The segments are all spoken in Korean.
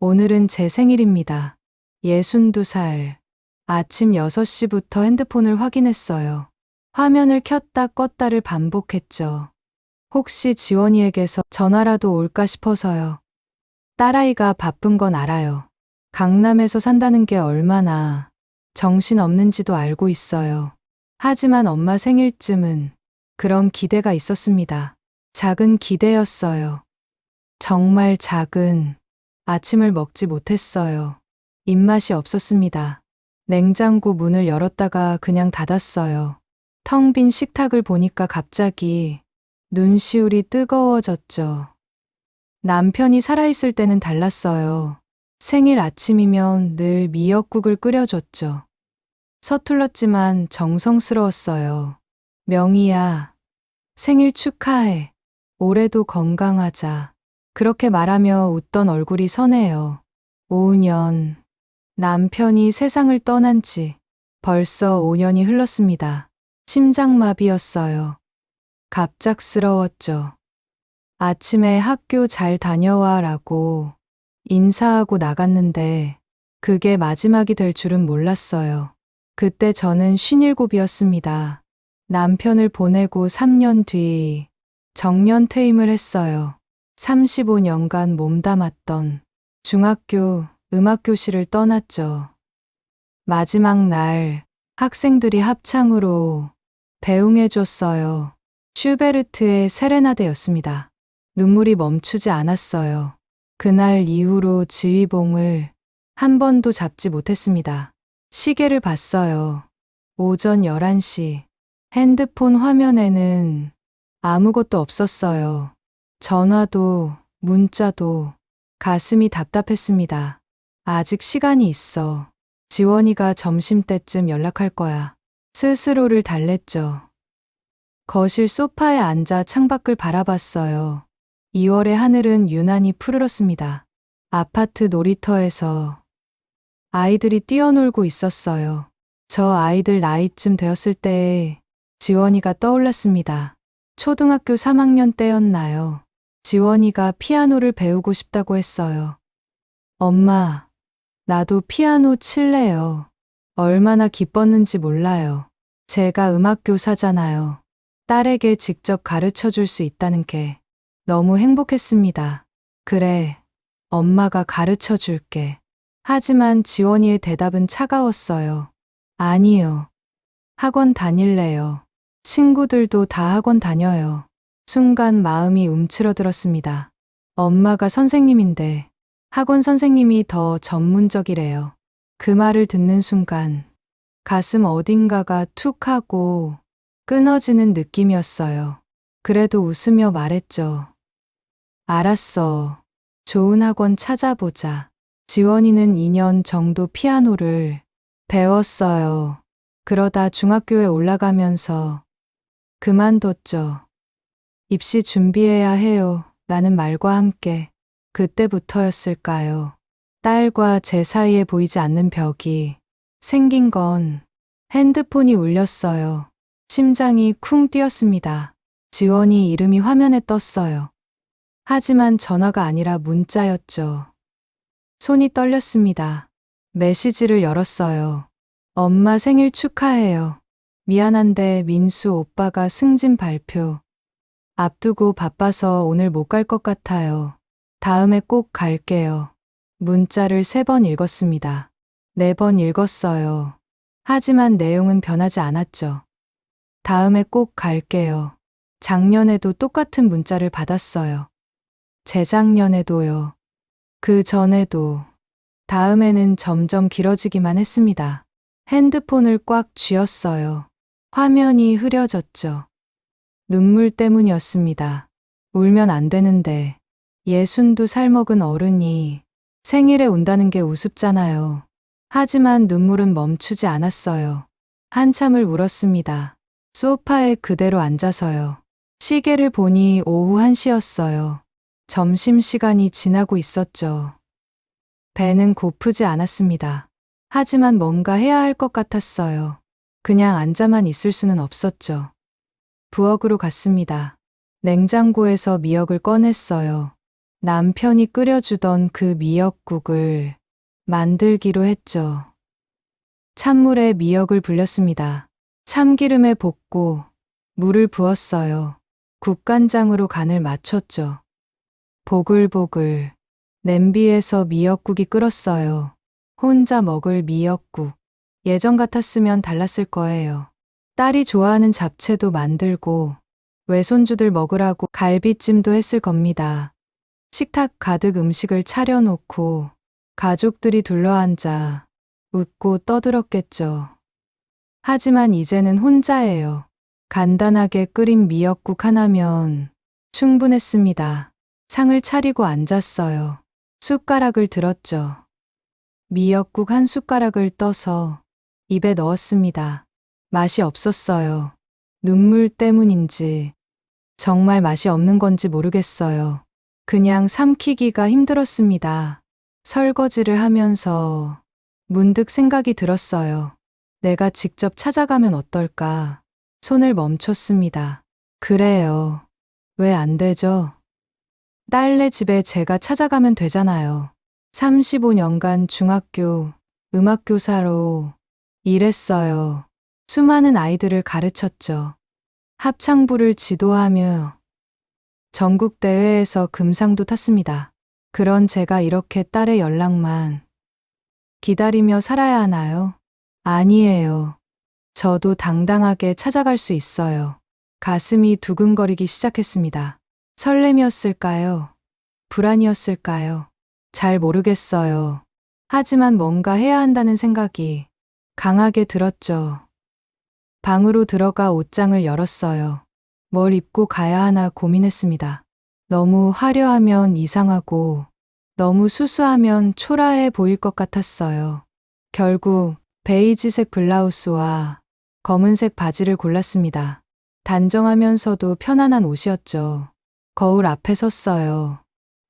오늘은 제 생일입니다. 62살. 아침 6시부터 핸드폰을 확인했어요. 화면을 켰다 껐다를 반복했죠. 혹시 지원이에게서 전화라도 올까 싶어서요. 딸아이가 바쁜 건 알아요. 강남에서 산다는 게 얼마나 정신없는지도 알고 있어요. 하지만 엄마 생일쯤은 그런 기대가 있었습니다. 작은 기대였어요. 정말 작은. 아침을 먹지 못했어요. 입맛이 없었습니다. 냉장고 문을 열었다가 그냥 닫았어요. 텅 빈 식탁을 보니까 갑자기 눈시울이 뜨거워졌죠. 남편이 살아있을 때는 달랐어요. 생일 아침이면 늘 미역국을 끓여줬죠. 서툴렀지만 정성스러웠어요. 명희야, 생일 축하해. 올해도 건강하자. 그렇게 말하며 웃던 얼굴이 선해요. 5년. 남편이 세상을 떠난 지 벌써 5년이 흘렀습니다. 심장마비였어요. 갑작스러웠죠. 아침에 학교 잘 다녀와 라고 인사하고 나갔는데 그게 마지막이 될 줄은 몰랐어요. 그때 저는 57이었습니다. 남편을 보내고 3년 뒤 정년 퇴임을 했어요. 35년간 몸담았던 중학교 음악교실을 떠났죠. 마지막 날 학생들이 합창으로 배웅해줬어요. 슈베르트의 세레나데였습니다. 눈물이 멈추지 않았어요. 그날 이후로 지휘봉을 한 번도 잡지 못했습니다. 시계를 봤어요. 오전 11시. 핸드폰 화면에는 아무것도 없었어요. 전화도 문자도. 가슴이 답답했습니다. 아직 시간이 있어. 지원이가 점심때쯤 연락할 거야. 스스로를 달랬죠. 거실 소파에 앉아 창밖을 바라봤어요. 2월의 하늘은 유난히 푸르렀습니다. 아파트 놀이터에서 아이들이 뛰어놀고 있었어요. 저 아이들 나이쯤 되었을 때에 지원이가 떠올랐습니다. 초등학교 3학년 때였나요? 지원이가 피아노를 배우고 싶다고 했어요. 엄마, 나도 피아노 칠래요. 얼마나 기뻤는지 몰라요. 제가 음악교사잖아요. 딸에게 직접 가르쳐 줄 수 있다는 게 너무 행복했습니다. 그래, 엄마가 가르쳐 줄게. 하지만 지원이의 대답은 차가웠어요. 아니요. 학원 다닐래요. 친구들도 다 학원 다녀요. 순간 마음이 움츠러들었습니다. 엄마가 선생님인데 학원 선생님이 더 전문적이래요. 그 말을 듣는 순간 가슴 어딘가가 툭 하고 끊어지는 느낌이었어요. 그래도 웃으며 말했죠. 알았어. 좋은 학원 찾아보자. 지원이는 2년 정도 피아노를 배웠어요. 그러다 중학교에 올라가면서 그만뒀죠. 입시 준비해야 해요. 라는 말과 함께 그때부터였을까요? 딸과 제 사이에 보이지 않는 벽이 생긴 건 핸드폰이 울렸어요. 심장이 쿵 뛰었습니다. 지원이 이름이 화면에 떴어요. 하지만 전화가 아니라 문자였죠. 손이 떨렸습니다. 메시지를 열었어요. 엄마 생일 축하해요. 미안한데 민수 오빠가 승진 발표 앞두고 바빠서 오늘 못 갈 것 같아요. 다음에 꼭 갈게요. 문자를 3번 읽었습니다. 4번 읽었어요. 하지만 내용은 변하지 않았죠. 다음에 꼭 갈게요. 작년에도 똑같은 문자를 받았어요. 재작년에도요. 그 전에도. 다음에는 점점 길어지기만 했습니다. 핸드폰을 꽉 쥐었어요. 화면이 흐려졌죠. 눈물 때문이었습니다. 울면 안 되는데 62살 먹은 어른이 생일에 운다는 게 우습잖아요. 하지만 눈물은 멈추지 않았어요. 한참을 울었습니다. 소파에 그대로 앉아서요. 시계를 보니 오후 1시였어요. 점심시간이 지나고 있었죠. 배는 고프지 않았습니다. 하지만 뭔가 해야 할 것 같았어요. 그냥 앉아만 있을 수는 없었죠. 부엌으로 갔습니다. 냉장고에서 미역을 꺼냈어요. 남편이 끓여주던 그 미역국을 만들기로 했죠. 찬물에 미역을 불렸습니다. 참기름에 볶고 물을 부었어요. 국간장으로 간을 맞췄죠. 보글보글 냄비에서 미역국이 끓었어요. 혼자 먹을 미역국. 예전 같았으면 달랐을 거예요. 딸이 좋아하는 잡채도 만들고 외손주들 먹으라고 갈비찜도 했을 겁니다. 식탁 가득 음식을 차려놓고 가족들이 둘러앉아 웃고 떠들었겠죠. 하지만 이제는 혼자예요. 간단하게 끓인 미역국 하나면 충분했습니다. 상을 차리고 앉았어요. 숟가락을 들었죠. 미역국 한 숟가락을 떠서 입에 넣었습니다. 맛이 없었어요. 눈물 때문인지 정말 맛이 없는 건지 모르겠어요. 그냥 삼키기가 힘들었습니다. 설거지를 하면서 문득 생각이 들었어요. 내가 직접 찾아가면 어떨까? 손을 멈췄습니다. 그래요. 왜 안 되죠? 딸네 집에 제가 찾아가면 되잖아요. 35년간 중학교 음악교사로 일했어요. 수많은 아이들을 가르쳤죠. 합창부를 지도하며 전국대회에서 금상도 탔습니다. 그런 제가 이렇게 딸의 연락만 기다리며 살아야 하나요? 아니에요. 저도 당당하게 찾아갈 수 있어요. 가슴이 두근거리기 시작했습니다. 설렘이었을까요? 불안이었을까요? 잘 모르겠어요. 하지만 뭔가 해야 한다는 생각이 강하게 들었죠. 방으로 들어가 옷장을 열었어요. 뭘 입고 가야 하나 고민했습니다. 너무 화려하면 이상하고 너무 수수하면 초라해 보일 것 같았어요. 결국 베이지색 블라우스와 검은색 바지를 골랐습니다. 단정하면서도 편안한 옷이었죠. 거울 앞에 섰어요.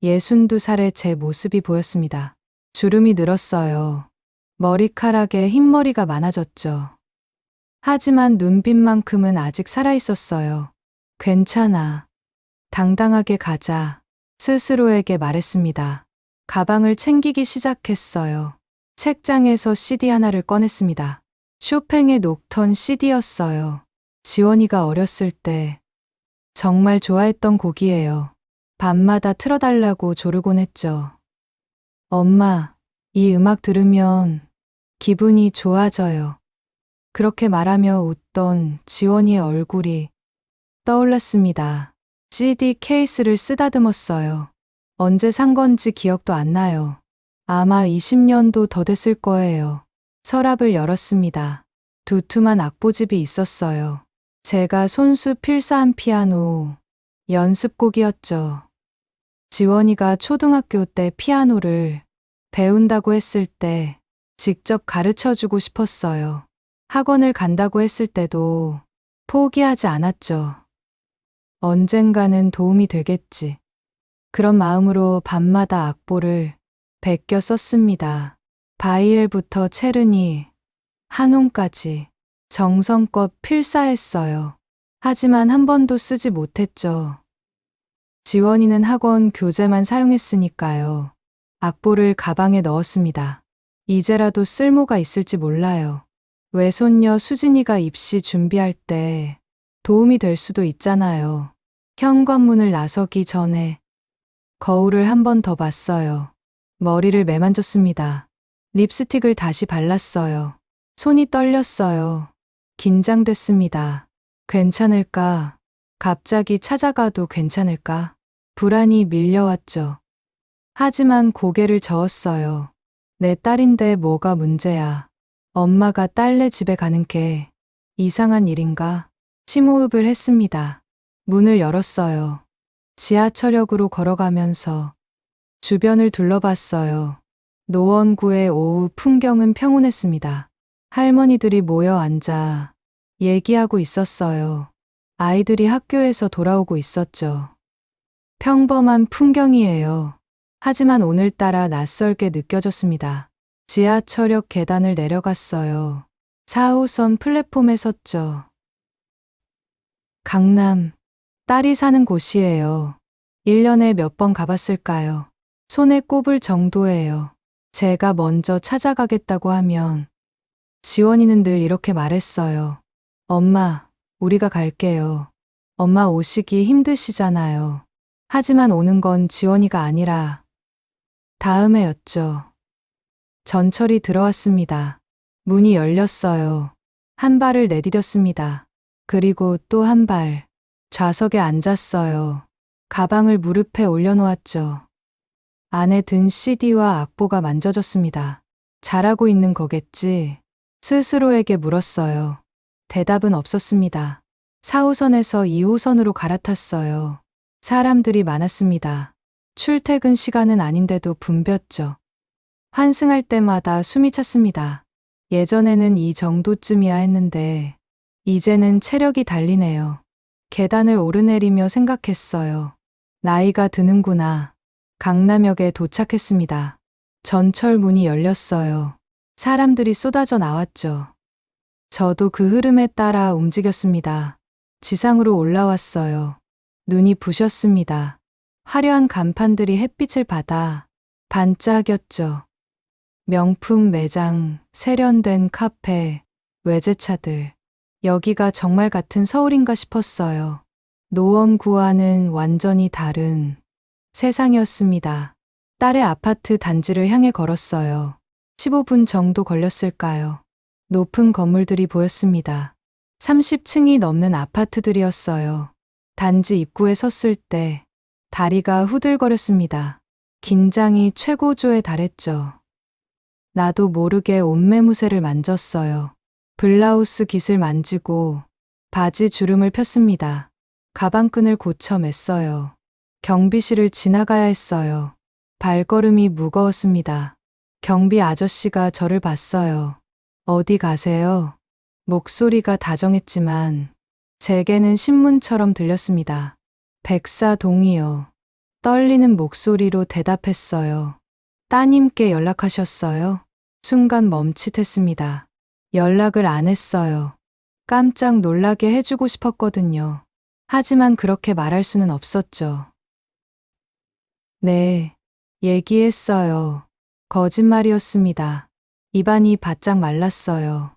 62살의 제 모습이 보였습니다. 주름이 늘었어요. 머리카락에 흰머리가 많아졌죠. 하지만 눈빛만큼은 아직 살아있었어요. 괜찮아. 당당하게 가자. 스스로에게 말했습니다. 가방을 챙기기 시작했어요. 책장에서 CD 하나를 꺼냈습니다. 쇼팽의 녹턴 CD였어요. 지원이가 어렸을 때 정말 좋아했던 곡이에요. 밤마다 틀어달라고 조르곤 했죠. 엄마, 이 음악 들으면 기분이 좋아져요. 그렇게 말하며 웃던 지원이의 얼굴이 떠올랐습니다. CD 케이스를 쓰다듬었어요. 언제 산 건지 기억도 안 나요. 아마 20년도 더 됐을 거예요. 서랍을 열었습니다. 두툼한 악보집이 있었어요. 제가 손수 필사한 피아노 연습곡이었죠. 지원이가 초등학교 때 피아노를 배운다고 했을 때 직접 가르쳐주고 싶었어요. 학원을 간다고 했을 때도 포기하지 않았죠. 언젠가는 도움이 되겠지. 그런 마음으로 밤마다 악보를 베껴 썼습니다. 바이엘부터 체르니, 한홍까지 정성껏 필사했어요. 하지만 한 번도 쓰지 못했죠. 지원이는 학원 교재만 사용했으니까요. 악보를 가방에 넣었습니다. 이제라도 쓸모가 있을지 몰라요. 외손녀 수진이가 입시 준비할 때 도움이 될 수도 있잖아요. 현관문을 나서기 전에 거울을 한 번 더 봤어요. 머리를 매만졌습니다. 립스틱을 다시 발랐어요. 손이 떨렸어요. 긴장됐습니다. 괜찮을까? 갑자기 찾아가도 괜찮을까? 불안이 밀려왔죠. 하지만 고개를 저었어요. 내 딸인데 뭐가 문제야. 엄마가 딸네 집에 가는 게 이상한 일인가? 심호흡을 했습니다. 문을 열었어요. 지하철역으로 걸어가면서 주변을 둘러봤어요. 노원구의 오후 풍경은 평온했습니다. 할머니들이 모여 앉아 얘기하고 있었어요. 아이들이 학교에서 돌아오고 있었죠. 평범한 풍경이에요. 하지만 오늘따라 낯설게 느껴졌습니다. 지하철역 계단을 내려갔어요. 4호선 플랫폼에 섰죠. 강남, 딸이 사는 곳이에요. 1년에 몇 번 가봤을까요? 손에 꼽을 정도예요. 제가 먼저 찾아가겠다고 하면 지원이는 늘 이렇게 말했어요. 엄마, 우리가 갈게요. 엄마 오시기 힘드시잖아요. 하지만 오는 건 지원이가 아니라 다음에였죠. 전철이 들어왔습니다. 문이 열렸어요. 한 발을 내디뎠습니다. 그리고 또 한 발. 좌석에 앉았어요. 가방을 무릎에 올려놓았죠. 안에 든 CD와 악보가 만져졌습니다. 잘하고 있는 거겠지? 스스로에게 물었어요. 대답은 없었습니다. 4호선에서 2호선으로 갈아탔어요. 사람들이 많았습니다. 출퇴근 시간은 아닌데도 붐볐죠. 환승할 때마다 숨이 찼습니다. 예전에는 이 정도쯤이야 했는데 이제는 체력이 달리네요. 계단을 오르내리며 생각했어요. 나이가 드는구나. 강남역에 도착했습니다. 전철 문이 열렸어요. 사람들이 쏟아져 나왔죠. 저도 그 흐름에 따라 움직였습니다. 지상으로 올라왔어요. 눈이 부셨습니다. 화려한 간판들이 햇빛을 받아 반짝였죠. 명품 매장, 세련된 카페, 외제차들. 여기가 정말 같은 서울인가 싶었어요. 노원구와는 완전히 다른 세상이었습니다. 딸의 아파트 단지를 향해 걸었어요. 15분 정도 걸렸을까요? 높은 건물들이 보였습니다. 30층이 넘는 아파트들이었어요. 단지 입구에 섰을 때 다리가 후들거렸습니다. 긴장이 최고조에 달했죠. 나도 모르게 옷매무새를 만졌어요. 블라우스 깃을 만지고 바지 주름을 폈습니다. 가방끈을 고쳐 맸어요. 경비실을 지나가야 했어요. 발걸음이 무거웠습니다. 경비 아저씨가 저를 봤어요. 어디 가세요? 목소리가 다정했지만 제게는 신문처럼 들렸습니다. 백사동이요. 떨리는 목소리로 대답했어요. 따님께 연락하셨어요? 순간 멈칫했습니다. 연락을 안 했어요. 깜짝 놀라게 해주고 싶었거든요. 하지만 그렇게 말할 수는 없었죠. 네, 얘기했어요. 거짓말이었습니다. 입안이 바짝 말랐어요.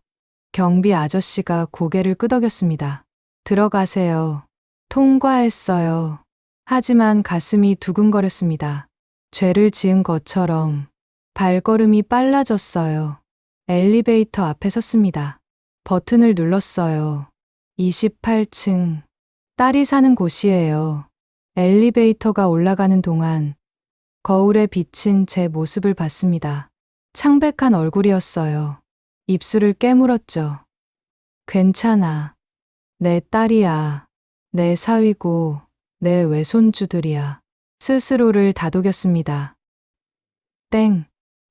경비 아저씨가 고개를 끄덕였습니다. 들어가세요. 통과했어요. 하지만 가슴이 두근거렸습니다. 죄를 지은 것처럼 발걸음이 빨라졌어요. 엘리베이터 앞에 섰습니다. 버튼을 눌렀어요. 28층. 딸이 사는 곳이에요. 엘리베이터가 올라가는 동안 거울에 비친 제 모습을 봤습니다. 창백한 얼굴이었어요. 입술을 깨물었죠. 괜찮아. 내 딸이야. 내 사위고 내 외손주들이야. 스스로를 다독였습니다. 땡.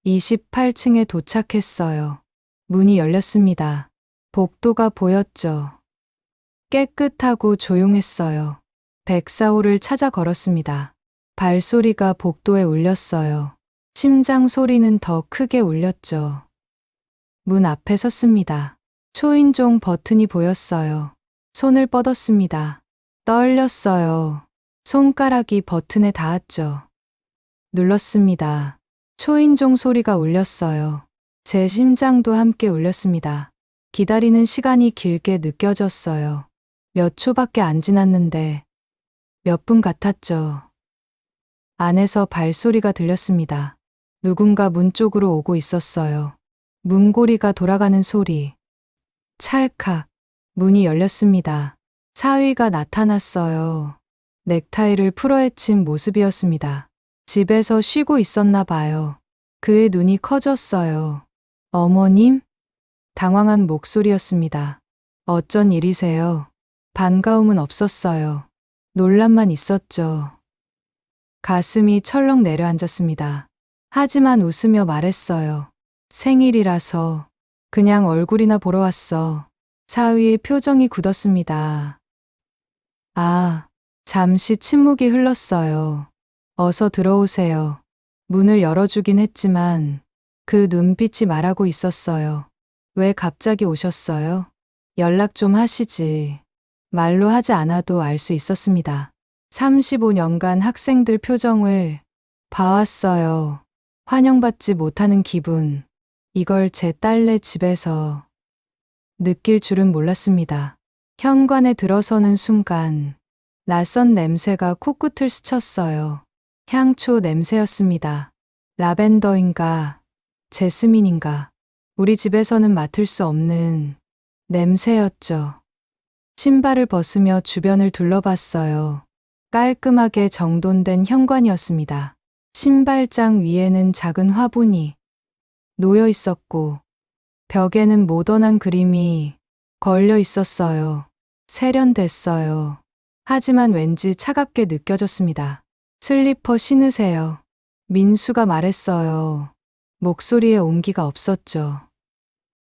28층에 도착했어요. 문이 열렸습니다. 복도가 보였죠. 깨끗하고 조용했어요. 104호를 찾아 걸었습니다. 발소리가 복도에 울렸어요. 심장 소리는 더 크게 울렸죠. 문 앞에 섰습니다. 초인종 버튼이 보였어요. 손을 뻗었습니다. 떨렸어요. 손가락이 버튼에 닿았죠. 눌렀습니다. 초인종 소리가 울렸어요. 제 심장도 함께 울렸습니다. 기다리는 시간이 길게 느껴졌어요. 몇 초밖에 안 지났는데 몇 분 같았죠. 안에서 발소리가 들렸습니다. 누군가 문 쪽으로 오고 있었어요. 문고리가 돌아가는 소리. 찰칵. 문이 열렸습니다. 사위가 나타났어요. 넥타이를 풀어헤친 모습이었습니다. 집에서 쉬고 있었나 봐요. 그의 눈이 커졌어요. 어머님? 당황한 목소리였습니다. 어쩐 일이세요? 반가움은 없었어요. 놀람만 있었죠. 가슴이 철렁 내려앉았습니다. 하지만 웃으며 말했어요. 생일이라서 그냥 얼굴이나 보러 왔어. 사위의 표정이 굳었습니다. 아, 잠시 침묵이 흘렀어요. 어서 들어오세요. 문을 열어주긴 했지만 그 눈빛이 말하고 있었어요. 왜 갑자기 오셨어요? 연락 좀 하시지. 말로 하지 않아도 알 수 있었습니다. 35년간 학생들 표정을 봐왔어요. 환영받지 못하는 기분. 이걸 제 딸네 집에서 느낄 줄은 몰랐습니다. 현관에 들어서는 순간 낯선 냄새가 코끝을 스쳤어요. 향초 냄새였습니다. 라벤더인가, 제스민인가. 우리 집에서는 맡을 수 없는 냄새였죠. 신발을 벗으며 주변을 둘러봤어요. 깔끔하게 정돈된 현관이었습니다. 신발장 위에는 작은 화분이 놓여 있었고, 벽에는 모던한 그림이 걸려 있었어요. 세련됐어요. 하지만 왠지 차갑게 느껴졌습니다. 슬리퍼 신으세요. 민수가 말했어요. 목소리에 온기가 없었죠.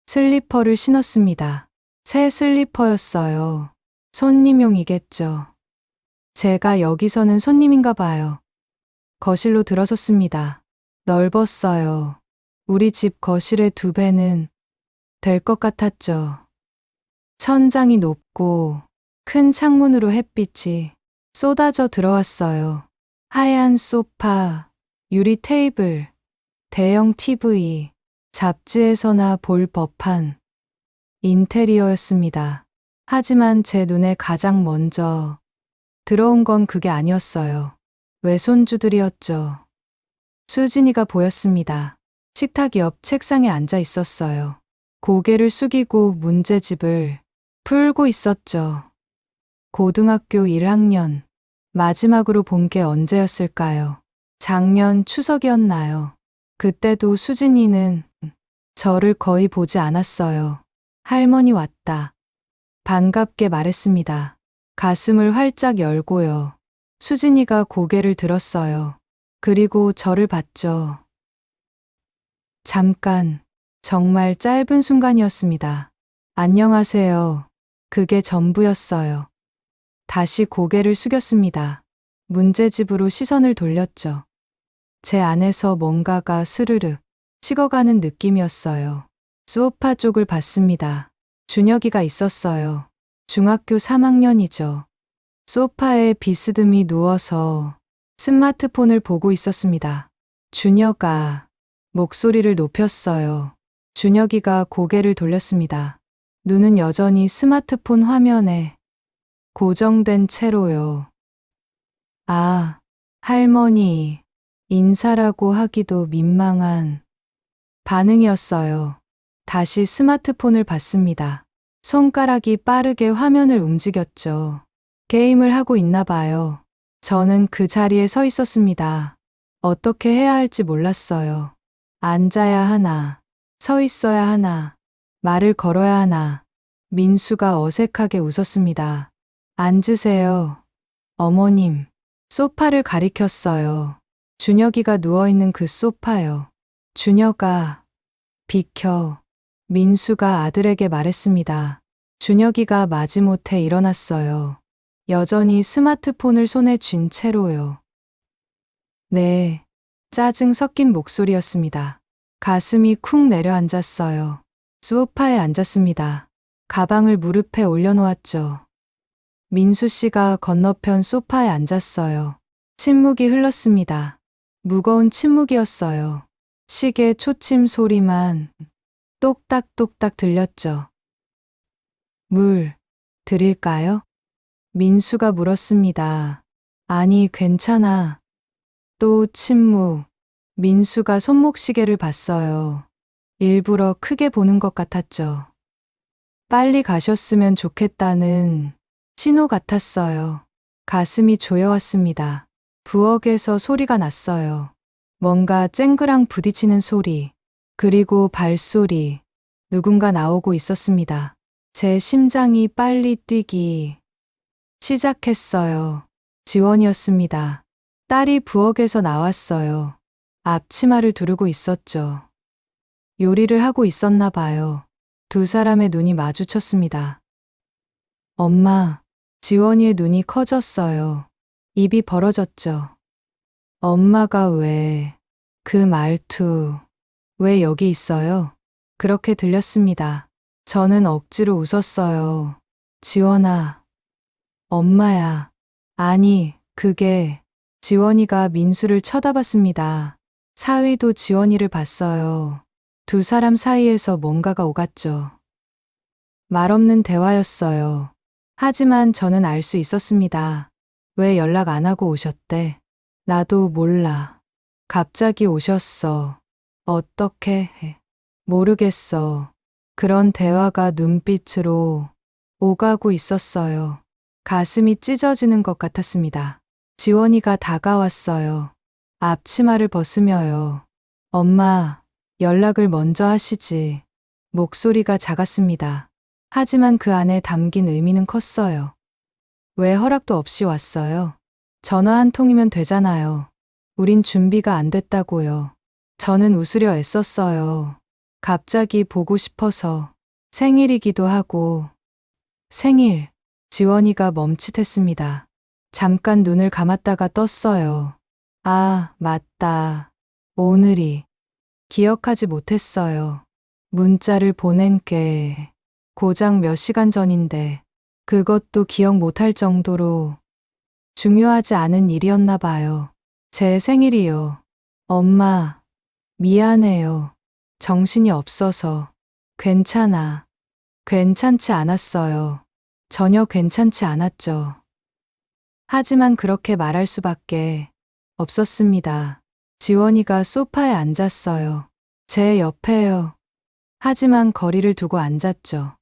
슬리퍼를 신었습니다. 새 슬리퍼였어요. 손님용이겠죠. 제가 여기서는 손님인가 봐요. 거실로 들어섰습니다. 넓었어요. 우리 집 거실의 2배는 될 것 같았죠. 천장이 높고 큰 창문으로 햇빛이 쏟아져 들어왔어요. 하얀 소파, 유리 테이블, 대형 TV, 잡지에서나 볼 법한 인테리어였습니다. 하지만 제 눈에 가장 먼저 들어온 건 그게 아니었어요. 외손주들이었죠. 수진이가 보였습니다. 식탁 옆 책상에 앉아 있었어요. 고개를 숙이고 문제집을 풀고 있었죠. 고등학교 1학년, 마지막으로 본 게 언제였을까요? 작년 추석이었나요? 그때도 수진이는 저를 거의 보지 않았어요. 할머니 왔다. 반갑게 말했습니다. 가슴을 활짝 열고요. 수진이가 고개를 들었어요. 그리고 저를 봤죠. 잠깐, 정말 짧은 순간이었습니다. 안녕하세요. 그게 전부였어요. 다시 고개를 숙였습니다. 문제집으로 시선을 돌렸죠. 제 안에서 뭔가가 스르르 식어가는 느낌이었어요. 소파 쪽을 봤습니다. 준혁이가 있었어요. 중학교 3학년이죠. 소파에 비스듬히 누워서 스마트폰을 보고 있었습니다. 준혁아, 목소리를 높였어요. 준혁이가 고개를 돌렸습니다. 눈은 여전히 스마트폰 화면에 고정된 채로요. 아, 할머니, 인사라고 하기도 민망한 반응이었어요. 다시 스마트폰을 봤습니다. 손가락이 빠르게 화면을 움직였죠. 게임을 하고 있나 봐요. 저는 그 자리에 서 있었습니다. 어떻게 해야 할지 몰랐어요. 앉아야 하나, 서 있어야 하나, 말을 걸어야 하나. 민수가 어색하게 웃었습니다. 앉으세요. 어머님. 소파를 가리켰어요. 준혁이가 누워있는 그 소파요. 준혁아, 비켜. 민수가 아들에게 말했습니다. 준혁이가 마지못해 일어났어요. 여전히 스마트폰을 손에 쥔 채로요. 네, 짜증 섞인 목소리였습니다. 가슴이 쿵 내려앉았어요. 소파에 앉았습니다. 가방을 무릎에 올려놓았죠. 민수 씨가 건너편 소파에 앉았어요. 침묵이 흘렀습니다. 무거운 침묵이었어요. 시계 초침 소리만 똑딱똑딱 들렸죠. 물 드릴까요? 민수가 물었습니다. 아니, 괜찮아. 또 침묵. 민수가 손목시계를 봤어요. 일부러 크게 보는 것 같았죠. 빨리 가셨으면 좋겠다는 신호 같았어요. 가슴이 조여왔습니다. 부엌에서 소리가 났어요. 뭔가 쨍그랑 부딪히는 소리, 그리고 발소리. 누군가 나오고 있었습니다. 제 심장이 빨리 뛰기 시작했어요. 지원이었습니다. 딸이 부엌에서 나왔어요. 앞치마를 두르고 있었죠. 요리를 하고 있었나 봐요. 두 사람의 눈이 마주쳤습니다. 엄마, 지원이의 눈이 커졌어요. 입이 벌어졌죠. 엄마가 왜, 그 말투, 왜 여기 있어요? 그렇게 들렸습니다. 저는 억지로 웃었어요. 지원아, 엄마야. 아니, 그게 지원이가 민수를 쳐다봤습니다. 사위도 지원이를 봤어요. 두 사람 사이에서 뭔가가 오갔죠. 말없는 대화였어요. 하지만 저는 알 수 있었습니다. 왜 연락 안 하고 오셨대? 나도 몰라. 갑자기 오셨어. 어떻게 해? 모르겠어. 그런 대화가 눈빛으로 오가고 있었어요. 가슴이 찢어지는 것 같았습니다. 지원이가 다가왔어요. 앞치마를 벗으며요. 엄마, 연락을 먼저 하시지. 목소리가 작았습니다. 하지만 그 안에 담긴 의미는 컸어요. 왜 허락도 없이 왔어요? 전화 한 통이면 되잖아요. 우린 준비가 안 됐다고요. 저는 웃으려 애썼어요. 갑자기 보고 싶어서. 생일이기도 하고. 생일. 지원이가 멈칫했습니다. 잠깐 눈을 감았다가 떴어요. 아, 맞다. 오늘이. 기억하지 못했어요. 문자를 보낸 게 고작 몇 시간 전인데 그것도 기억 못할 정도로 중요하지 않은 일이었나 봐요. 제 생일이요. 엄마, 미안해요. 정신이 없어서. 괜찮아. 괜찮지 않았어요. 전혀 괜찮지 않았죠. 하지만 그렇게 말할 수밖에 없었습니다. 지원이가 소파에 앉았어요. 제 옆에요. 하지만 거리를 두고 앉았죠.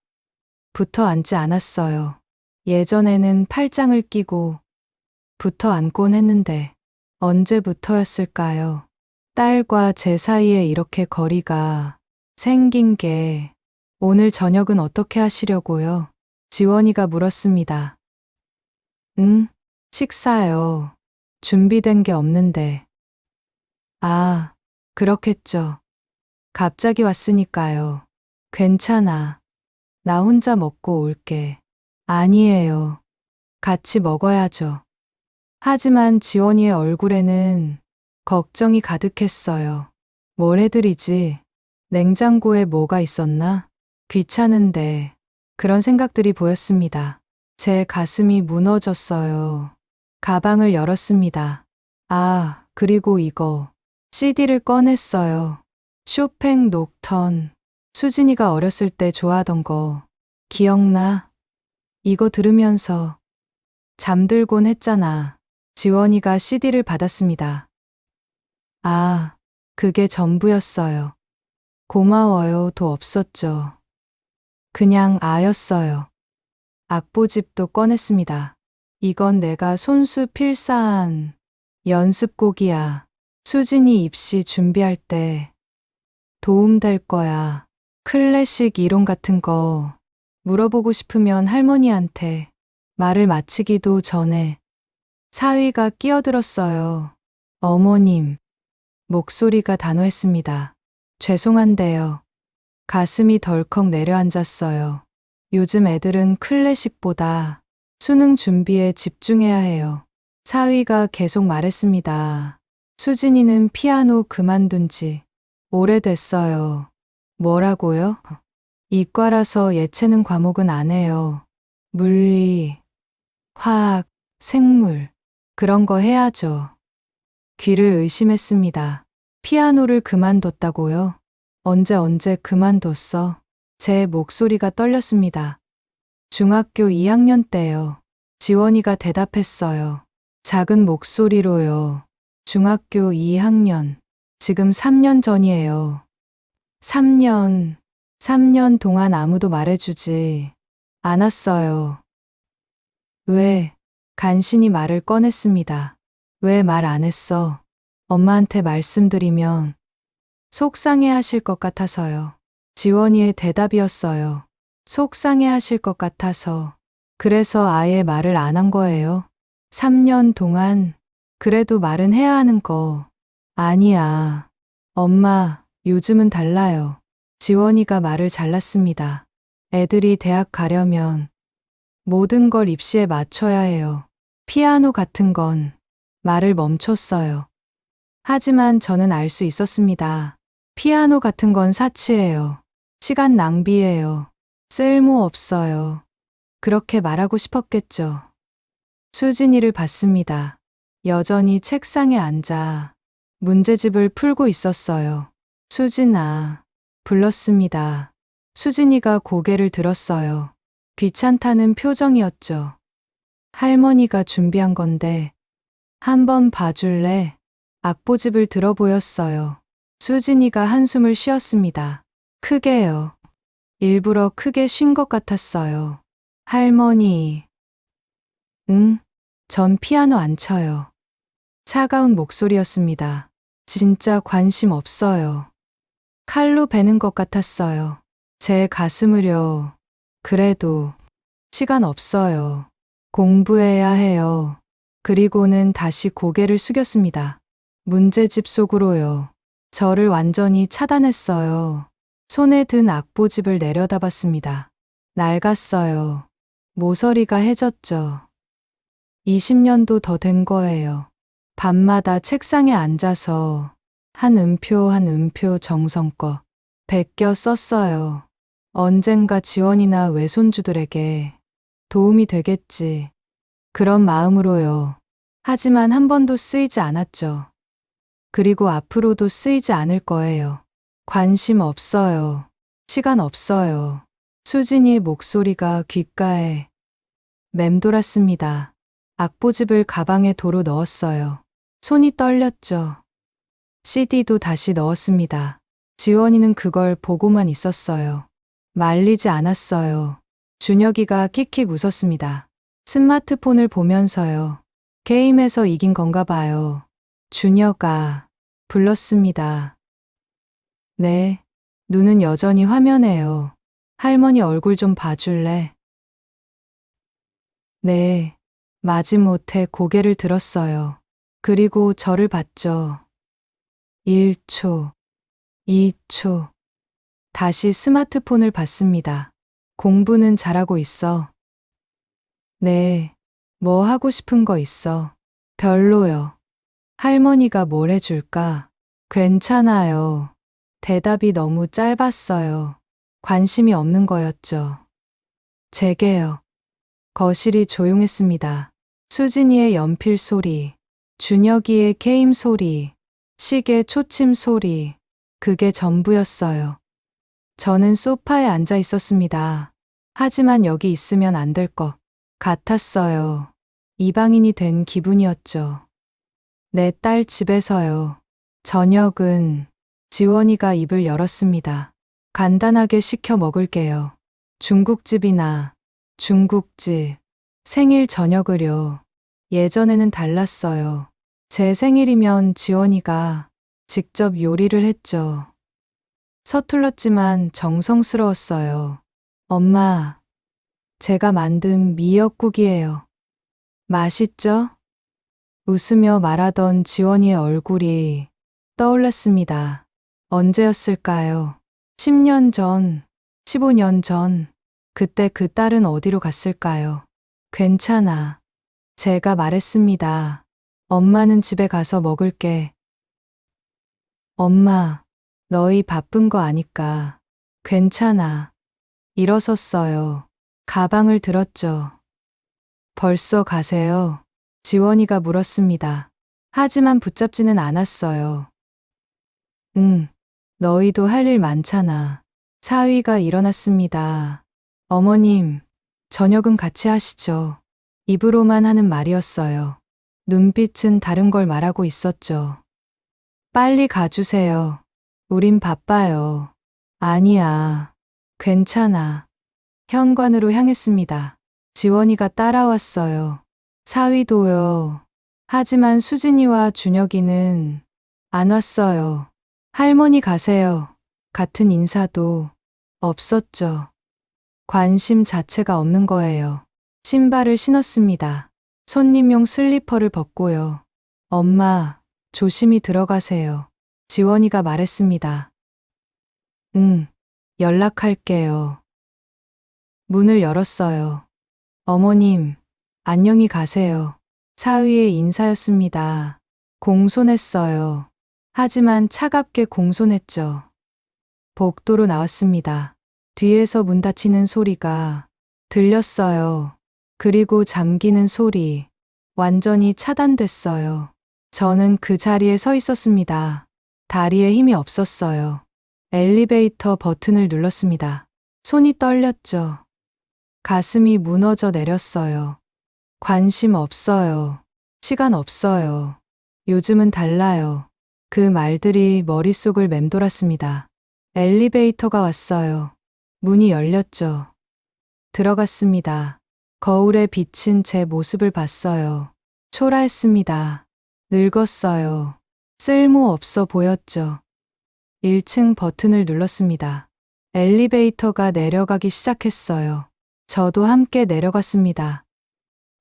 붙어 앉지 않았어요. 예전에는 팔짱을 끼고 붙어 앉곤 했는데 언제부터였을까요? 딸과 제 사이에 이렇게 거리가 생긴 게 오늘 저녁은 어떻게 하시려고요? 지원이가 물었습니다. 응? 식사요. 준비된 게 없는데. 아, 그렇겠죠. 갑자기 왔으니까요. 괜찮아. 나 혼자 먹고 올게. 아니에요. 같이 먹어야죠. 하지만 지원이의 얼굴에는 걱정이 가득했어요. 뭘 해드리지? 냉장고에 뭐가 있었나? 귀찮은데 그런 생각들이 보였습니다. 제 가슴이 무너졌어요. 가방을 열었습니다. 아, 그리고 이거. CD를 꺼냈어요. 쇼팽 녹턴. 수진이가 어렸을 때 좋아하던 거. 기억나? 이거 들으면서 잠들곤 했잖아. 지원이가 CD를 받았습니다. 아, 그게 전부였어요. 고마워요도 없었죠. 그냥 아였어요. 악보집도 꺼냈습니다. 이건 내가 손수 필사한 연습곡이야. 수진이 입시 준비할 때 도움될 거야. 클래식 이론 같은 거 물어보고 싶으면 할머니한테. 말을 마치기도 전에 사위가 끼어들었어요. 어머님. 목소리가 단호했습니다. 죄송한데요. 가슴이 덜컥 내려앉았어요. 요즘 애들은 클래식보다 수능 준비에 집중해야 해요. 사위가 계속 말했습니다. 수진이는 피아노 그만둔 지 오래됐어요. 뭐라고요? 이과라서 예체능 과목은 안 해요. 물리, 화학, 생물, 그런 거 해야죠. 귀를 의심했습니다. 피아노를 그만뒀다고요? 언제 그만뒀어? 제 목소리가 떨렸습니다. 중학교 2학년 때요. 지원이가 대답했어요. 작은 목소리로요. 중학교 2학년. 지금 3년 전이에요. 3년 동안 아무도 말해주지 않았어요. 왜? 간신히 말을 꺼냈습니다. 왜 말 안 했어? 엄마한테 말씀드리면 속상해 하실 것 같아서요. 지원이의 대답이었어요. 속상해 하실 것 같아서. 그래서 아예 말을 안 한 거예요. 3년 동안 그래도 말은 해야 하는 거. 아니야. 엄마, 요즘은 달라요. 지원이가 말을 잘랐습니다. 애들이 대학 가려면 모든 걸 입시에 맞춰야 해요. 피아노 같은 건 말을 멈췄어요. 하지만 저는 알 수 있었습니다. 피아노 같은 건 사치예요. 시간 낭비예요. 쓸모 없어요. 그렇게 말하고 싶었겠죠. 수진이를 봤습니다. 여전히 책상에 앉아 문제집을 풀고 있었어요. 수진아, 불렀습니다. 수진이가 고개를 들었어요. 귀찮다는 표정이었죠. 할머니가 준비한 건데 한번 봐줄래? 악보집을 들어 보였어요. 수진이가 한숨을 쉬었습니다. 크게요. 일부러 크게 쉰 것 같았어요. 할머니. 응? 전 피아노 안 쳐요. 차가운 목소리였습니다. 진짜 관심 없어요. 칼로 베는 것 같았어요. 제 가슴을요. 그래도 시간 없어요. 공부해야 해요. 그리고는 다시 고개를 숙였습니다. 문제집 속으로요. 저를 완전히 차단했어요. 손에 든 악보집을 내려다봤습니다. 낡았어요. 모서리가 해졌죠. 20년도 더 된 거예요. 밤마다 책상에 앉아서 한 음표 한 음표 정성껏 베껴 썼어요. 언젠가 지원이나 외손주들에게 도움이 되겠지. 그런 마음으로요. 하지만 한 번도 쓰이지 않았죠. 그리고 앞으로도 쓰이지 않을 거예요. 관심 없어요. 시간 없어요. 수진이의 목소리가 귓가에 맴돌았습니다. 악보집을 가방에 도로 넣었어요. 손이 떨렸죠. CD도 다시 넣었습니다. 지원이는 그걸 보고만 있었어요. 말리지 않았어요. 준혁이가 킥킥 웃었습니다. 스마트폰을 보면서요. 게임에서 이긴 건가 봐요. 준혁아, 불렀습니다. 네, 눈은 여전히 화면에요. 할머니 얼굴 좀 봐줄래? 네, 마지못해 고개를 들었어요. 그리고 저를 봤죠. 1초, 2초. 다시 스마트폰을 봤습니다. 공부는 잘하고 있어. 네, 뭐 하고 싶은 거 있어? 별로요. 할머니가 뭘 해줄까? 괜찮아요. 대답이 너무 짧았어요. 관심이 없는 거였죠. 제게요. 거실이 조용했습니다. 수진이의 연필 소리, 준혁이의 게임 소리, 시계 초침 소리, 그게 전부였어요. 저는 소파에 앉아 있었습니다. 하지만 여기 있으면 안 될 것 같았어요. 이방인이 된 기분이었죠. 내 딸 집에서요. 저녁은 지원이가 입을 열었습니다. 간단하게 시켜 먹을게요. 중국집이나 중국집. 생일 저녁을요. 예전에는 달랐어요. 제 생일이면 지원이가 직접 요리를 했죠. 서툴렀지만 정성스러웠어요. 엄마, 제가 만든 미역국이에요. 맛있죠? 웃으며 말하던 지원이의 얼굴이 떠올랐습니다. 언제였을까요? 10년 전, 15년 전, 그때 그 딸은 어디로 갔을까요? 괜찮아. 제가 말했습니다. 엄마는 집에 가서 먹을게. 엄마, 너희 바쁜 거 아니까. 괜찮아. 일어섰어요. 가방을 들었죠. 벌써 가세요? 지원이가 물었습니다. 하지만 붙잡지는 않았어요. 응, 너희도 할 일 많잖아. 사위가 일어났습니다. 어머님, 저녁은 같이 하시죠. 입으로만 하는 말이었어요. 눈빛은 다른 걸 말하고 있었죠. 빨리 가주세요. 우린 바빠요. 아니야. 괜찮아. 현관으로 향했습니다. 지원이가 따라왔어요. 사위도요. 하지만 수진이와 준혁이는 안 왔어요. 할머니 가세요. 같은 인사도 없었죠. 관심 자체가 없는 거예요. 신발을 신었습니다. 손님용 슬리퍼를 벗고요. 엄마, 조심히 들어가세요. 지원이가 말했습니다. 응, 연락할게요. 문을 열었어요. 어머님, 안녕히 가세요. 사위의 인사였습니다. 공손했어요. 하지만 차갑게 공손했죠. 복도로 나왔습니다. 뒤에서 문 닫히는 소리가 들렸어요. 그리고 잠기는 소리. 완전히 차단됐어요. 저는 그 자리에 서 있었습니다. 다리에 힘이 없었어요. 엘리베이터 버튼을 눌렀습니다. 손이 떨렸죠. 가슴이 무너져 내렸어요. 관심 없어요. 시간 없어요. 요즘은 달라요. 그 말들이 머릿속을 맴돌았습니다. 엘리베이터가 왔어요. 문이 열렸죠. 들어갔습니다. 거울에 비친 제 모습을 봤어요. 초라했습니다. 늙었어요. 쓸모없어 보였죠. 1층 버튼을 눌렀습니다. 엘리베이터가 내려가기 시작했어요. 저도 함께 내려갔습니다.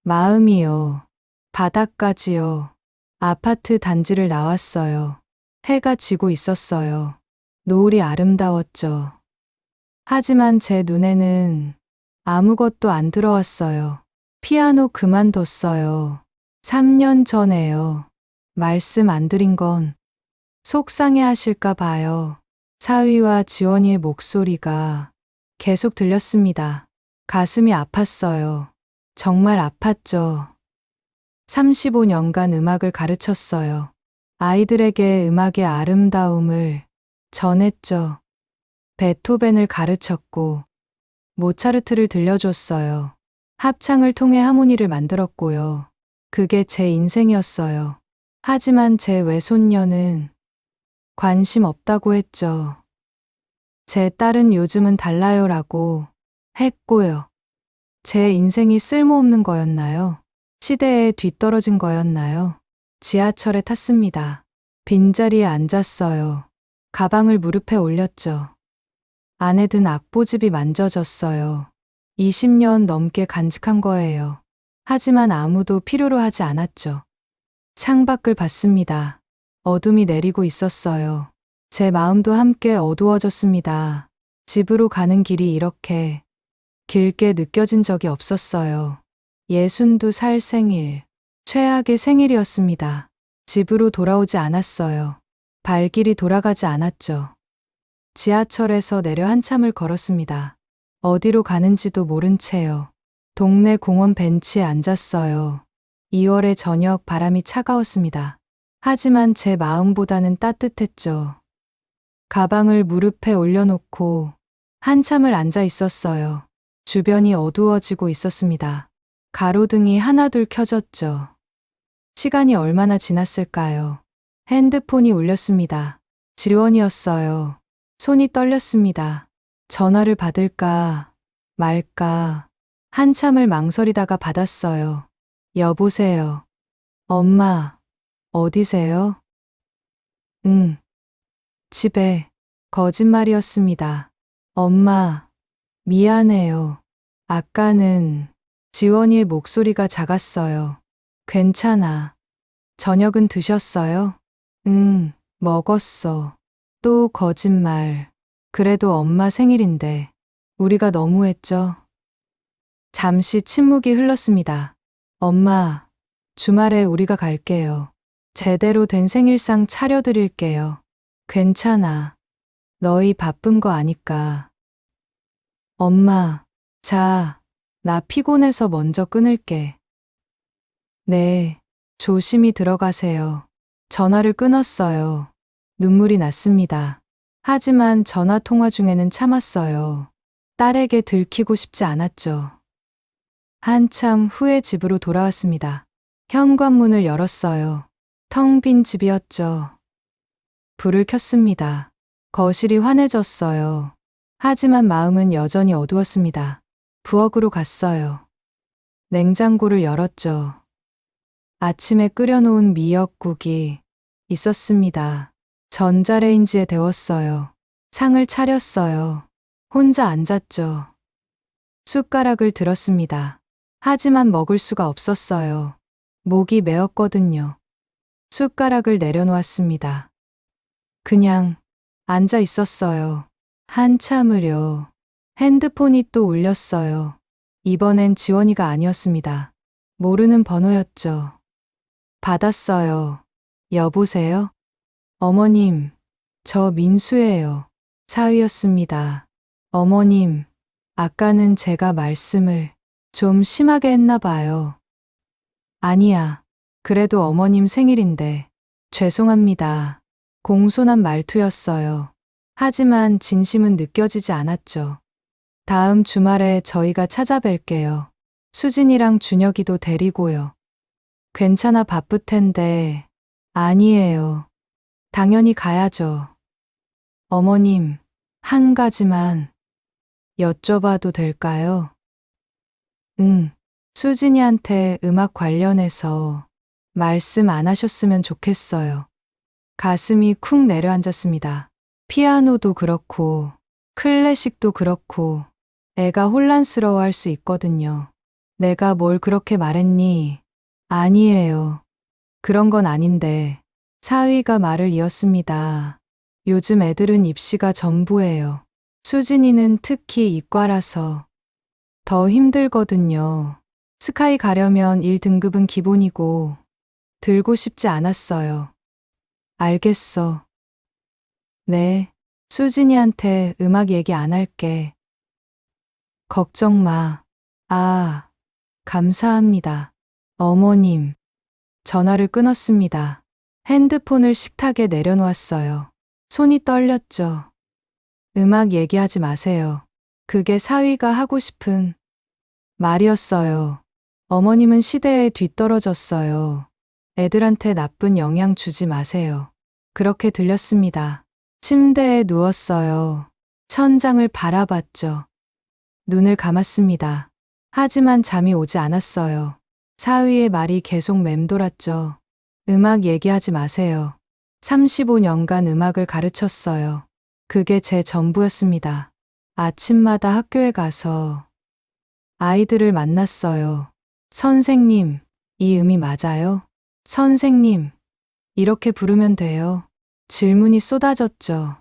마음이요. 바닥까지요. 아파트 단지를 나왔어요. 해가 지고 있었어요. 노을이 아름다웠죠. 하지만 제 눈에는 아무것도 안 들어왔어요. 피아노 그만뒀어요. 3년 전에요. 말씀 안 드린 건 속상해 하실까 봐요. 사위와 지원이의 목소리가 계속 들렸습니다. 가슴이 아팠어요. 정말 아팠죠. 35년간 음악을 가르쳤어요. 아이들에게 음악의 아름다움을 전했죠. 베토벤을 가르쳤고 모차르트를 들려줬어요. 합창을 통해 하모니를 만들었고요. 그게 제 인생이었어요. 하지만 제 외손녀는 관심 없다고 했죠. 제 딸은 요즘은 달라요라고 했고요. 제 인생이 쓸모없는 거였나요? 시대에 뒤떨어진 거였나요? 지하철에 탔습니다. 빈자리에 앉았어요. 가방을 무릎에 올렸죠. 안에 든 악보집이 만져졌어요. 20년 넘게 간직한 거예요. 하지만 아무도 필요로 하지 않았죠. 창밖을 봤습니다. 어둠이 내리고 있었어요. 제 마음도 함께 어두워졌습니다. 집으로 가는 길이 이렇게 길게 느껴진 적이 없었어요. 62살 생일, 최악의 생일이었습니다. 집으로 돌아오지 않았어요. 발길이 돌아가지 않았죠. 지하철에서 내려 한참을 걸었습니다. 어디로 가는지도 모른 채요. 동네 공원 벤치에 앉았어요. 2월의 저녁 바람이 차가웠습니다. 하지만 제 마음보다는 따뜻했죠. 가방을 무릎에 올려놓고 한참을 앉아 있었어요. 주변이 어두워지고 있었습니다. 가로등이 하나둘 켜졌죠. 시간이 얼마나 지났을까요? 핸드폰이 울렸습니다. 지원이었어요. 손이 떨렸습니다. 전화를 받을까 말까 한참을 망설이다가 받았어요. 여보세요. 엄마, 어디세요? 응, 집에. 거짓말이었습니다. 엄마, 미안해요. 아까는 지원이의 목소리가 작았어요. 괜찮아. 저녁은 드셨어요? 응, 먹었어. 또 거짓말. 그래도 엄마 생일인데. 우리가 너무했죠? 잠시 침묵이 흘렀습니다. 엄마, 주말에 우리가 갈게요. 제대로 된 생일상 차려드릴게요. 괜찮아. 너희 바쁜 거 아니까. 엄마, 자, 나 피곤해서 먼저 끊을게. 네, 조심히 들어가세요. 전화를 끊었어요. 눈물이 났습니다. 하지만 전화 통화 중에는 참았어요. 딸에게 들키고 싶지 않았죠. 한참 후에 집으로 돌아왔습니다. 현관문을 열었어요. 텅 빈 집이었죠. 불을 켰습니다. 거실이 환해졌어요. 하지만 마음은 여전히 어두웠습니다. 부엌으로 갔어요. 냉장고를 열었죠. 아침에 끓여놓은 미역국이 있었습니다. 전자레인지에 데웠어요. 상을 차렸어요. 혼자 앉았죠. 숟가락을 들었습니다. 하지만 먹을 수가 없었어요. 목이 메었거든요. 숟가락을 내려놓았습니다. 그냥 앉아 있었어요. 한참을요. 핸드폰이 또 울렸어요. 이번엔 지원이가 아니었습니다. 모르는 번호였죠. 받았어요. 여보세요? 어머님, 저 민수예요. 사위였습니다. 어머님, 아까는 제가 말씀을 좀 심하게 했나 봐요. 아니야. 그래도 어머님 생일인데. 죄송합니다. 공손한 말투였어요. 하지만 진심은 느껴지지 않았죠. 다음 주말에 저희가 찾아뵐게요. 수진이랑 준혁이도 데리고요. 괜찮아, 바쁠 텐데. 아니에요. 당연히 가야죠. 어머님, 한 가지만 여쭤봐도 될까요? 응. 수진이한테 음악 관련해서 말씀 안 하셨으면 좋겠어요. 가슴이 쿵 내려앉았습니다. 피아노도 그렇고, 클래식도 그렇고, 애가 혼란스러워할 수 있거든요. 내가 뭘 그렇게 말했니? 아니에요. 그런 건 아닌데. 사위가 말을 이었습니다. 요즘 애들은 입시가 전부예요. 수진이는 특히 이과라서 더 힘들거든요. 스카이 가려면 1등급은 기본이고 들고 싶지 않았어요. 알겠어. 네. 수진이한테 음악 얘기 안 할게. 걱정 마. 아, 감사합니다. 어머님. 전화를 끊었습니다. 핸드폰을 식탁에 내려놓았어요. 손이 떨렸죠. 음악 얘기하지 마세요. 그게 사위가 하고 싶은 말이었어요. 어머님은 시대에 뒤떨어졌어요. 애들한테 나쁜 영향 주지 마세요. 그렇게 들렸습니다. 침대에 누웠어요. 천장을 바라봤죠. 눈을 감았습니다. 하지만 잠이 오지 않았어요. 사위의 말이 계속 맴돌았죠. 음악 얘기하지 마세요. 35년간 음악을 가르쳤어요. 그게 제 전부였습니다. 아침마다 학교에 가서 아이들을 만났어요. 선생님, 이 음이 맞아요? 선생님, 이렇게 부르면 돼요. 질문이 쏟아졌죠.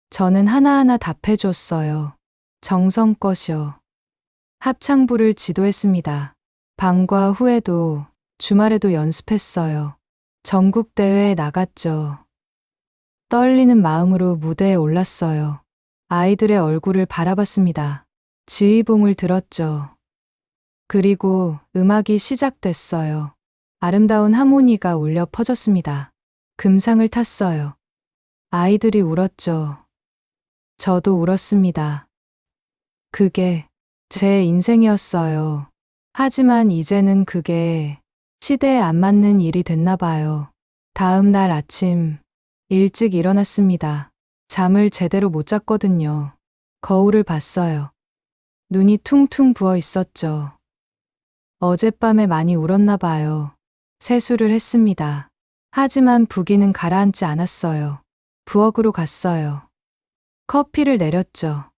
저는 하나하나 답해줬어요. 정성껏이요. 합창부를 지도했습니다. 방과 후에도 주말에도 연습했어요. 전국대회에 나갔죠. 떨리는 마음으로 무대에 올랐어요. 아이들의 얼굴을 바라봤습니다. 지휘봉을 들었죠. 그리고 음악이 시작됐어요. 아름다운 하모니가 울려 퍼졌습니다. 금상을 탔어요. 아이들이 울었죠. 저도 울었습니다. 그게 제 인생이었어요. 하지만 이제는 그게 시대에 안 맞는 일이 됐나 봐요. 다음 날 아침 일찍 일어났습니다. 잠을 제대로 못 잤거든요. 거울을 봤어요. 눈이 퉁퉁 부어 있었죠. 어젯밤에 많이 울었나 봐요. 세수를 했습니다. 하지만 부기는 가라앉지 않았어요. 부엌으로 갔어요. 커피를 내렸죠.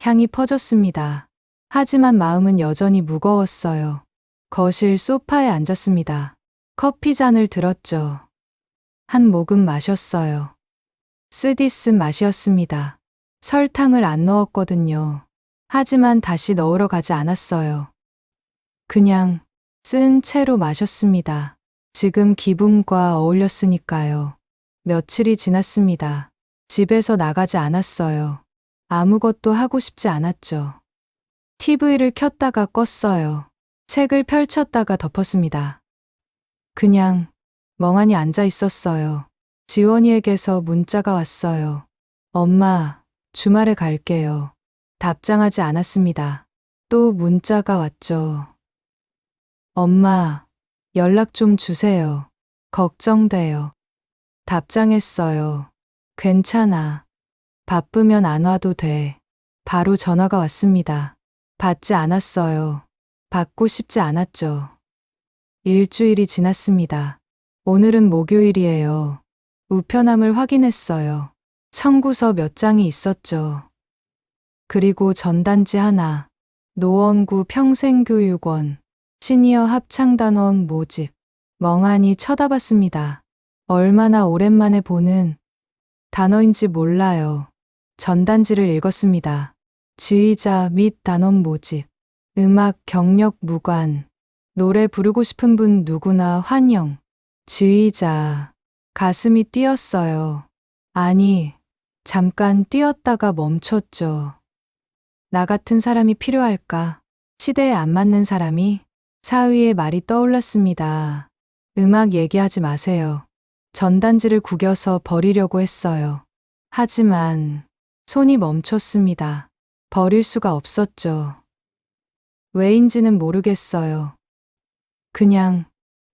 향이 퍼졌습니다. 하지만 마음은 여전히 무거웠어요. 거실 소파에 앉았습니다. 커피 잔을 들었죠. 한 모금 마셨어요. 쓰디쓴 맛이었습니다. 설탕을 안 넣었거든요. 하지만 다시 넣으러 가지 않았어요. 그냥 쓴 채로 마셨습니다. 지금 기분과 어울렸으니까요. 며칠이 지났습니다. 집에서 나가지 않았어요. 아무것도 하고 싶지 않았죠. TV를 켰다가 껐어요. 책을 펼쳤다가 덮었습니다. 그냥 멍하니 앉아 있었어요. 지원이에게서 문자가 왔어요. 엄마, 주말에 갈게요. 답장하지 않았습니다. 또 문자가 왔죠. 엄마, 연락 좀 주세요. 걱정돼요. 답장했어요. 괜찮아. 바쁘면 안 와도 돼. 바로 전화가 왔습니다. 받지 않았어요. 받고 싶지 않았죠. 일주일이 지났습니다. 오늘은 목요일이에요. 우편함을 확인했어요. 청구서 몇 장이 있었죠. 그리고 전단지 하나. 노원구 평생교육원 시니어 합창단원 모집. 멍하니 쳐다봤습니다. 얼마나 오랜만에 보는 단어인지 몰라요. 전단지를 읽었습니다. 지휘자 및 단원 모집. 음악 경력 무관. 노래 부르고 싶은 분 누구나 환영. 지휘자. 가슴이 뛰었어요. 아니, 잠깐 뛰었다가 멈췄죠. 나 같은 사람이 필요할까? 시대에 안 맞는 사람이? 사위의 말이 떠올랐습니다. 음악 얘기하지 마세요. 전단지를 구겨서 버리려고 했어요. 하지만 손이 멈췄습니다. 버릴 수가 없었죠. 왜인지는 모르겠어요. 그냥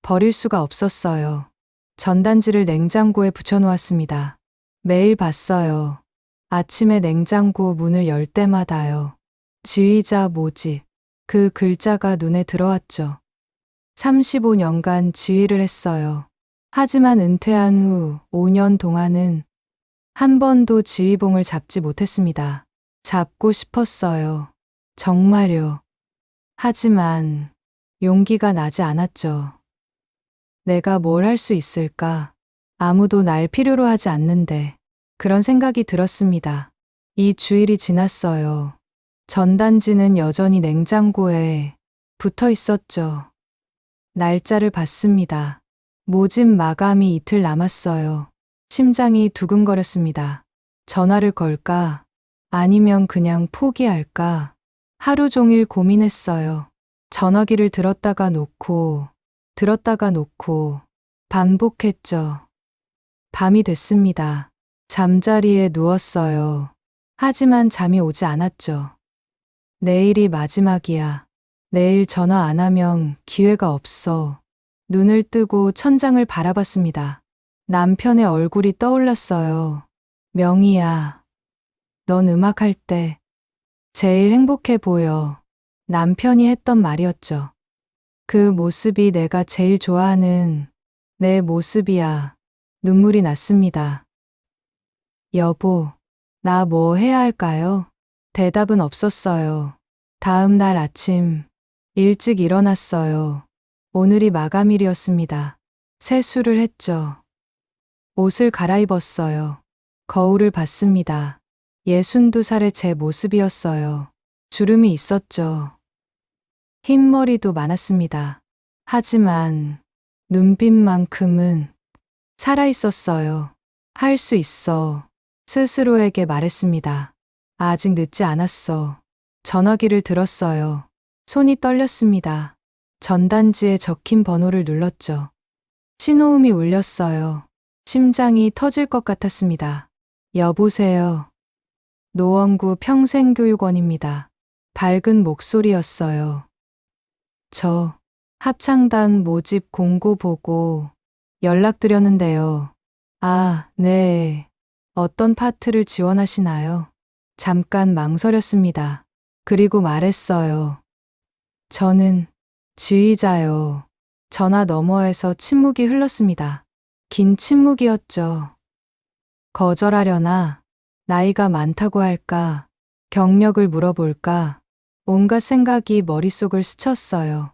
버릴 수가 없었어요. 전단지를 냉장고에 붙여놓았습니다. 매일 봤어요. 아침에 냉장고 문을 열 때마다요. 지휘자 모집. 그 글자가 눈에 들어왔죠. 35년간 지휘를 했어요. 하지만 은퇴한 후 5년 동안은 한 번도 지휘봉을 잡지 못했습니다. 잡고 싶었어요. 정말요. 하지만 용기가 나지 않았죠. 내가 뭘 할 수 있을까? 아무도 날 필요로 하지 않는데 그런 생각이 들었습니다. 이 주일이 지났어요. 전단지는 여전히 냉장고에 붙어 있었죠. 날짜를 봤습니다. 모집 마감이 이틀 남았어요. 심장이 두근거렸습니다. 전화를 걸까? 아니면 그냥 포기할까? 하루 종일 고민했어요. 전화기를 들었다가 놓고 반복했죠. 밤이 됐습니다. 잠자리에 누웠어요. 하지만 잠이 오지 않았죠. 내일이 마지막이야. 내일 전화 안 하면 기회가 없어. 눈을 뜨고 천장을 바라봤습니다. 남편의 얼굴이 떠올랐어요. 명희야, 넌 음악할 때 제일 행복해 보여. 남편이 했던 말이었죠. 그 모습이 내가 제일 좋아하는 내 모습이야. 눈물이 났습니다. 여보, 나 뭐 해야 할까요? 대답은 없었어요. 다음 날 아침 일찍 일어났어요. 오늘이 마감일이었습니다. 세수를 했죠. 옷을 갈아입었어요. 거울을 봤습니다. 62살의 제 모습이었어요. 주름이 있었죠. 흰머리도 많았습니다. 하지만 눈빛만큼은 살아있었어요. 할 수 있어. 스스로에게 말했습니다. 아직 늦지 않았어. 전화기를 들었어요. 손이 떨렸습니다. 전단지에 적힌 번호를 눌렀죠. 신호음이 울렸어요. 심장이 터질 것 같았습니다. 여보세요. 노원구 평생교육원입니다. 밝은 목소리였어요. 저 합창단 모집 공고 보고 연락드렸는데요. 아, 네. 어떤 파트를 지원하시나요? 잠깐 망설였습니다. 그리고 말했어요. 저는 지휘자요. 전화 너머에서 침묵이 흘렀습니다. 긴 침묵이었죠. 거절하려나? 나이가 많다고 할까? 경력을 물어볼까? 온갖 생각이 머릿속을 스쳤어요.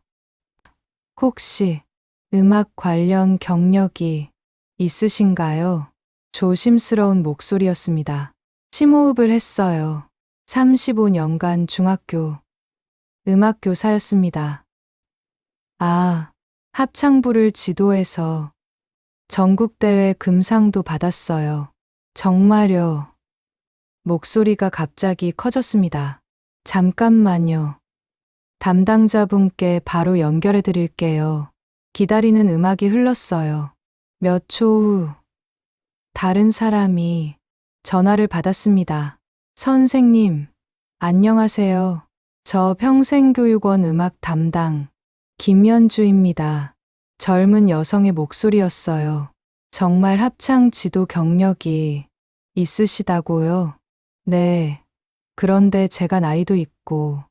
혹시 음악 관련 경력이 있으신가요? 조심스러운 목소리였습니다. 심호흡을 했어요. 35년간 중학교 음악교사였습니다. 아, 합창부를 지도해서 전국대회 금상도 받았어요. 정말요. 목소리가 갑자기 커졌습니다. 잠깐만요. 담당자분께 바로 연결해 드릴게요. 기다리는 음악이 흘렀어요. 몇 초 후, 다른 사람이 전화를 받았습니다. 선생님, 안녕하세요. 저 평생교육원 음악 담당 김연주입니다. 젊은 여성의 목소리였어요. 정말 합창 지도 경력이 있으시다고요? 네. 그런데 제가 나이도 있고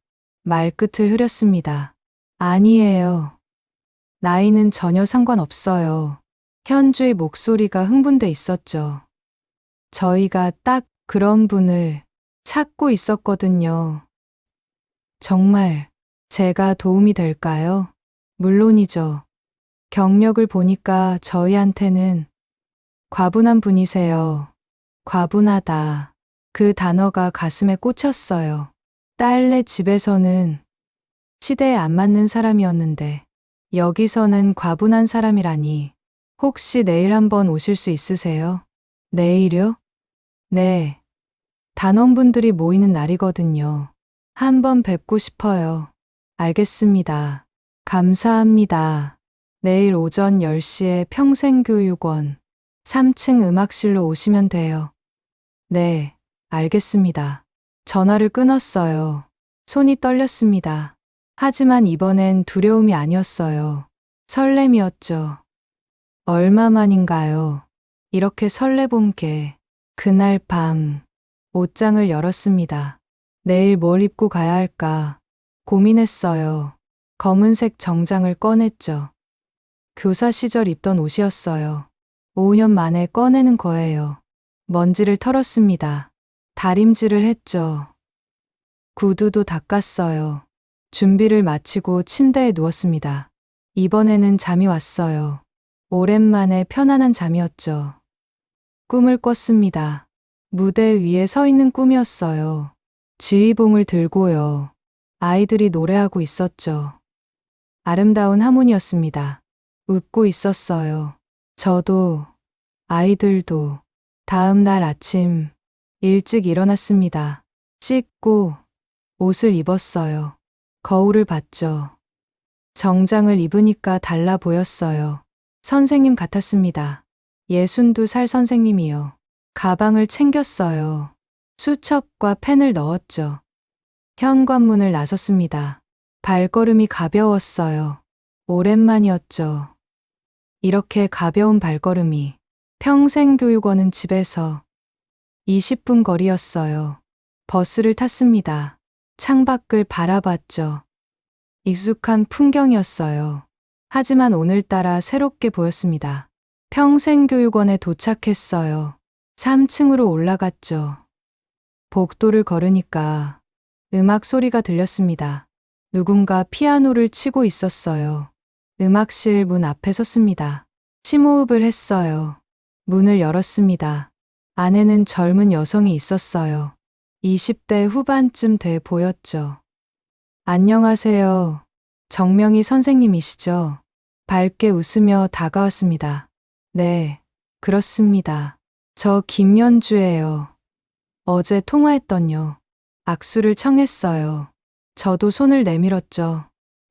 말끝을 흐렸습니다. 아니에요. 나이는 전혀 상관없어요. 현주의 목소리가 흥분돼 있었죠. 저희가 딱 그런 분을 찾고 있었거든요. 정말 제가 도움이 될까요? 물론이죠. 경력을 보니까 저희한테는 과분한 분이세요. 과분하다. 그 단어가 가슴에 꽂혔어요. 딸네 집에서는 시대에 안 맞는 사람이었는데 여기서는 과분한 사람이라니. 혹시 내일 한번 오실 수 있으세요? 내일요? 네. 단원분들이 모이는 날이거든요. 한번 뵙고 싶어요. 알겠습니다. 감사합니다. 내일 오전 10시에 평생교육원 3층 음악실로 오시면 돼요. 네, 알겠습니다. 전화를 끊었어요. 손이 떨렸습니다. 하지만 이번엔 두려움이 아니었어요. 설렘이었죠. 얼마만인가요? 이렇게 설레본 게 그날 밤 옷장을 열었습니다. 내일 뭘 입고 가야 할까 고민했어요. 검은색 정장을 꺼냈죠. 교사 시절 입던 옷이었어요. 5년 만에 꺼내는 거예요. 먼지를 털었습니다. 다림질을 했죠. 구두도 닦았어요. 준비를 마치고 침대에 누웠습니다. 이번에는 잠이 왔어요. 오랜만에 편안한 잠이었죠. 꿈을 꿨습니다. 무대 위에 서 있는 꿈이었어요. 지휘봉을 들고요. 아이들이 노래하고 있었죠. 아름다운 하모니였습니다. 웃고 있었어요. 저도, 아이들도. 다음 날 아침 일찍 일어났습니다. 씻고 옷을 입었어요. 거울을 봤죠. 정장을 입으니까 달라 보였어요. 선생님 같았습니다. 62살 선생님이요. 가방을 챙겼어요. 수첩과 펜을 넣었죠. 현관문을 나섰습니다. 발걸음이 가벼웠어요. 오랜만이었죠. 이렇게 가벼운 발걸음이 평생교육원은 집에서 20분 거리였어요. 버스를 탔습니다. 창밖을 바라봤죠. 익숙한 풍경이었어요. 하지만 오늘따라 새롭게 보였습니다. 평생교육원에 도착했어요. 3층으로 올라갔죠. 복도를 걸으니까 음악 소리가 들렸습니다. 누군가 피아노를 치고 있었어요. 음악실 문 앞에 섰습니다. 심호흡을 했어요. 문을 열었습니다. 안에는 젊은 여성이 있었어요. 20대 후반쯤 돼 보였죠. 안녕하세요. 정명희 선생님이시죠? 밝게 웃으며 다가왔습니다. 네, 그렇습니다. 저 김연주예요. 어제 통화했던요. 악수를 청했어요. 저도 손을 내밀었죠.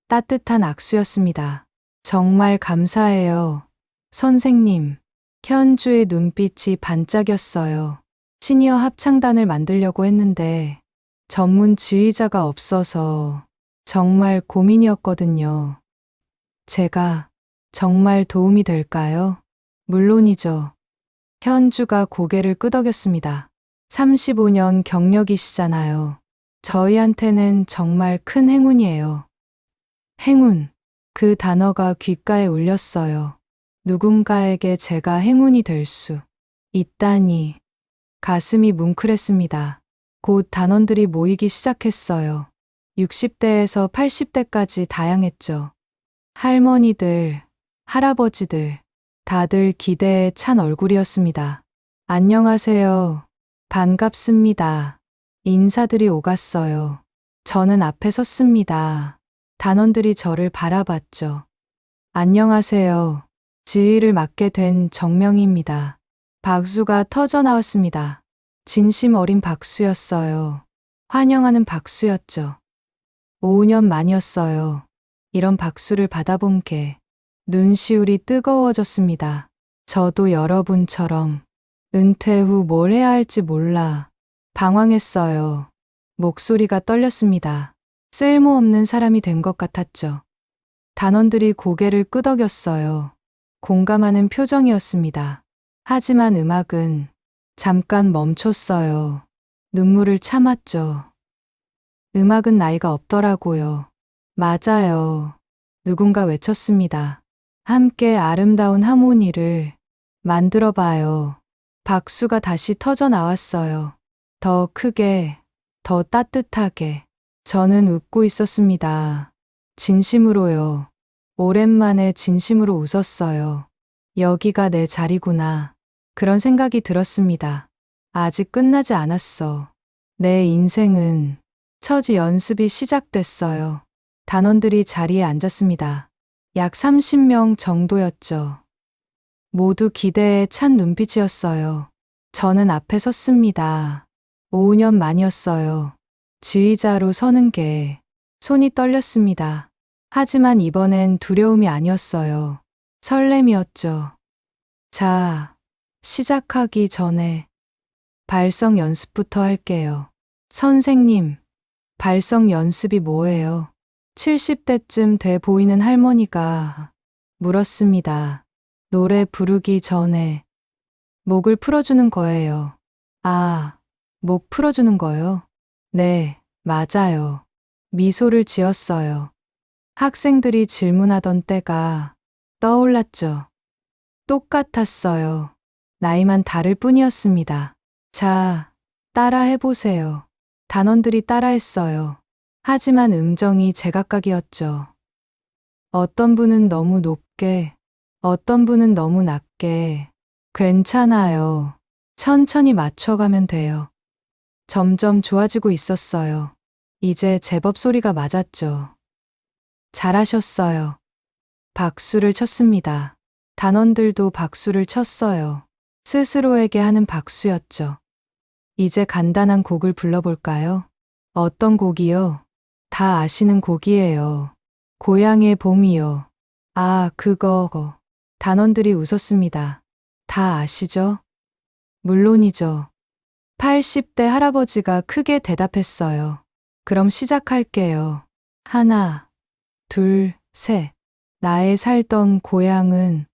따뜻한 악수였습니다. 정말 감사해요. 선생님. 현주의 눈빛이 반짝였어요. 시니어 합창단을 만들려고 했는데 전문 지휘자가 없어서 정말 고민이었거든요. 제가 정말 도움이 될까요? 물론이죠. 현주가 고개를 끄덕였습니다. 35년 경력이시잖아요. 저희한테는 정말 큰 행운이에요. 행운. 그 단어가 귓가에 울렸어요. 누군가에게 제가 행운이 될 수 있다니. 가슴이 뭉클했습니다. 곧 단원들이 모이기 시작했어요. 60대에서 80대까지 다양했죠. 할머니들, 할아버지들, 다들 기대에 찬 얼굴이었습니다. 안녕하세요. 반갑습니다. 인사들이 오갔어요. 저는 앞에 섰습니다. 단원들이 저를 바라봤죠. 안녕하세요. 지휘를 맡게 된 정명희입니다. 박수가 터져 나왔습니다. 진심 어린 박수였어요. 환영하는 박수였죠. 5년 만이었어요. 이런 박수를 받아본 게 눈시울이 뜨거워졌습니다. 저도 여러분처럼 은퇴 후 뭘 해야 할지 몰라 방황했어요. 목소리가 떨렸습니다. 쓸모없는 사람이 된 것 같았죠. 단원들이 고개를 끄덕였어요. 공감하는 표정이었습니다. 하지만 음악은 잠깐 멈췄어요. 눈물을 참았죠. 음악은 나이가 없더라고요. 맞아요. 누군가 외쳤습니다. 함께 아름다운 하모니를 만들어 봐요. 박수가 다시 터져 나왔어요. 더 크게, 더 따뜻하게. 저는 웃고 있었습니다. 진심으로요. 오랜만에 진심으로 웃었어요. 여기가 내 자리구나. 그런 생각이 들었습니다. 아직 끝나지 않았어. 내 인생은. 첫 연습이 시작됐어요. 단원들이 자리에 앉았습니다. 약 30명 정도였죠. 모두 기대에 찬 눈빛이었어요. 저는 앞에 섰습니다. 5년 만이었어요. 지휘자로 서는 게 손이 떨렸습니다. 하지만 이번엔 두려움이 아니었어요. 설렘이었죠. 자, 시작하기 전에 발성 연습부터 할게요. 선생님, 발성 연습이 뭐예요? 70대쯤 돼 보이는 할머니가 물었습니다. 노래 부르기 전에 목을 풀어주는 거예요. 아, 목 풀어주는 거요? 네, 맞아요. 미소를 지었어요. 학생들이 질문하던 때가 떠올랐죠. 똑같았어요. 나이만 다를 뿐이었습니다. 자, 따라 해보세요. 단원들이 따라했어요. 하지만 음정이 제각각이었죠. 어떤 분은 너무 높게, 어떤 분은 너무 낮게. 괜찮아요. 천천히 맞춰가면 돼요. 점점 좋아지고 있었어요. 이제 제법 소리가 맞았죠. 잘하셨어요. 박수를 쳤습니다. 단원들도 박수를 쳤어요. 스스로에게 하는 박수였죠. 이제 간단한 곡을 불러볼까요? 어떤 곡이요? 다 아시는 곡이에요. 고향의 봄이요. 아, 그거. 단원들이 웃었습니다. 다 아시죠? 물론이죠. 80대 할아버지가 크게 대답했어요. 그럼 시작할게요. 하나, 둘, 셋. 나의 살던 고향은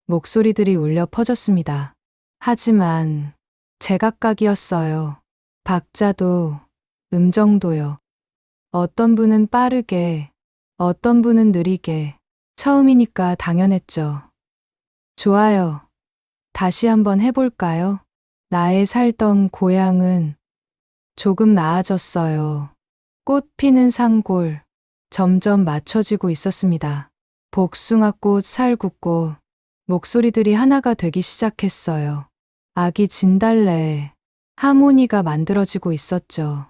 목소리들이 울려 퍼졌습니다. 하지만 제각각이었어요. 박자도 음정도요. 어떤 분은 빠르게, 어떤 분은 느리게. 처음이니까 당연했죠. 좋아요. 다시 한번 해볼까요? 나의 살던 고향은 조금 나아졌어요. 꽃 피는 산골. 점점 맞춰지고 있었습니다. 복숭아꽃, 살구꽃. 목소리들이 하나가 되기 시작했어요. 아기 진달래. 하모니가 만들어지고 있었죠.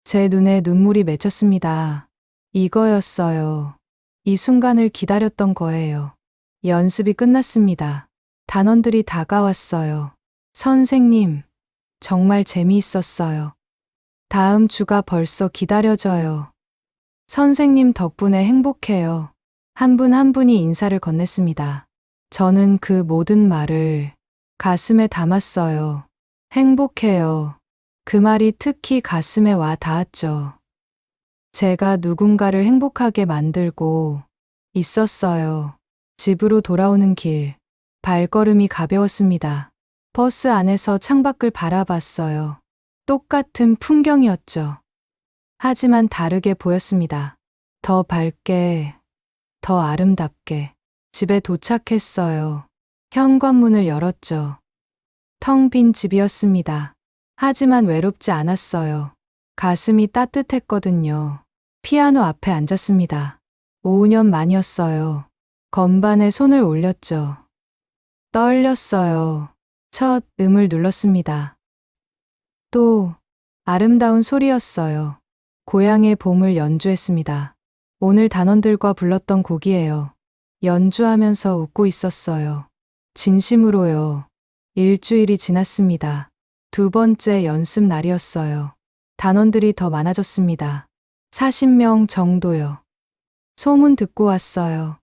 제 눈에 눈물이 맺혔습니다. 이거였어요. 이 순간을 기다렸던 거예요. 연습이 끝났습니다. 단원들이 다가왔어요. 선생님, 정말 재미있었어요. 다음 주가 벌써 기다려져요. 선생님 덕분에 행복해요. 한 분 한 분이 인사를 건넸습니다. 저는 그 모든 말을 가슴에 담았어요. 행복해요. 그 말이 특히 가슴에 와 닿았죠. 제가 누군가를 행복하게 만들고 있었어요. 집으로 돌아오는 길, 발걸음이 가벼웠습니다. 버스 안에서 창밖을 바라봤어요. 똑같은 풍경이었죠. 하지만 다르게 보였습니다. 더 밝게, 더 아름답게. 집에 도착했어요. 현관문을 열었죠. 텅 빈 집이었습니다. 하지만 외롭지 않았어요. 가슴이 따뜻했거든요. 피아노 앞에 앉았습니다. 5년 만이었어요. 건반에 손을 올렸죠. 떨렸어요. 첫 음을 눌렀습니다. 또 아름다운 소리였어요. 고향의 봄을 연주했습니다. 오늘 단원들과 불렀던 곡이에요. 연주하면서 웃고 있었어요. 진심으로요. 일주일이 지났습니다. 두 번째 연습 날이었어요. 단원들이 더 많아졌습니다. 40명 정도요. 소문 듣고 왔어요.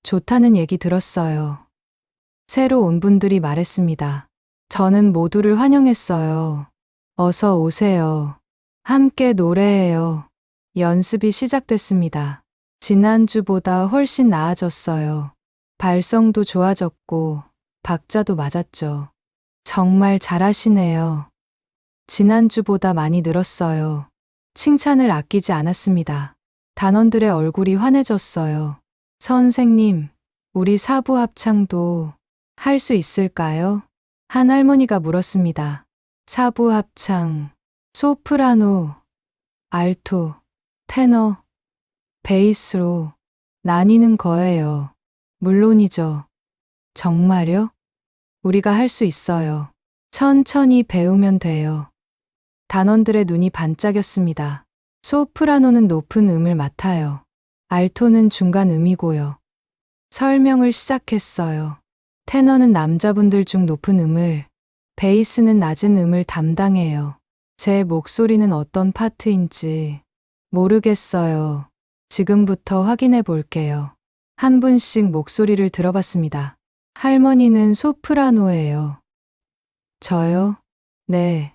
좋다는 얘기 들었어요. 새로 온 분들이 말했습니다. 저는 모두를 환영했어요. 어서 오세요. 함께 노래해요. 연습이 시작됐습니다. 지난주보다 훨씬 나아졌어요. 발성도 좋아졌고 박자도 맞았죠. 정말 잘하시네요. 지난주보다 많이 늘었어요. 칭찬을 아끼지 않았습니다. 단원들의 얼굴이 환해졌어요. 선생님, 우리 사부 합창도 할 수 있을까요? 한 할머니가 물었습니다. 사부 합창, 소프라노, 알토, 테너, 베이스로 나뉘는 거예요. 물론이죠. 정말요? 우리가 할 수 있어요. 천천히 배우면 돼요. 단원들의 눈이 반짝였습니다. 소프라노는 높은 음을 맡아요. 알토는 중간 음이고요. 설명을 시작했어요. 테너는 남자분들 중 높은 음을, 베이스는 낮은 음을 담당해요. 제 목소리는 어떤 파트인지 모르겠어요. 지금부터 확인해 볼게요. 한 분씩 목소리를 들어봤습니다. 할머니는 소프라노예요. 저요? 네.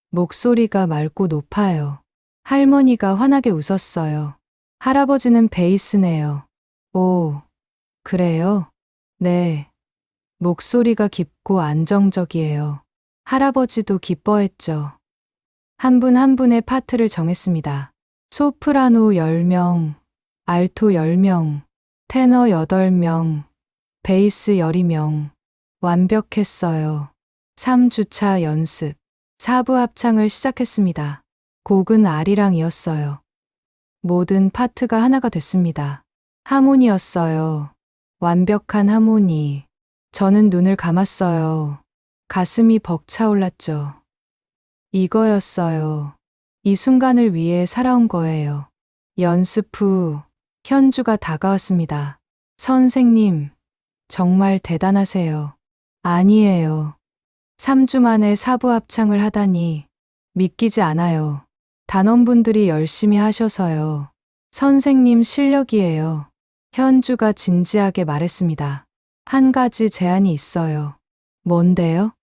목소리가 맑고 높아요. 할머니가 환하게 웃었어요. 할아버지는 베이스네요. 오, 그래요? 네. 목소리가 깊고 안정적이에요. 할아버지도 기뻐했죠. 한 분 한 분의 파트를 정했습니다. 소프라노 10명, 알토 10명, 테너 8명, 베이스 12명. 완벽했어요. 3주차 연습. 4부 합창을 시작했습니다. 곡은 아리랑이었어요. 모든 파트가 하나가 됐습니다. 하모니였어요. 완벽한 하모니. 저는 눈을 감았어요. 가슴이 벅차올랐죠. 이거였어요. 이 순간을 위해 살아온 거예요. 연습 후 현주가 다가왔습니다. 선생님, 정말 대단하세요. 아니에요. 3주 만에 4부 합창을 하다니 믿기지 않아요. 단원분들이 열심히 하셔서요. 선생님 실력이에요. 현주가 진지하게 말했습니다. 한 가지 제안이 있어요. 뭔데요?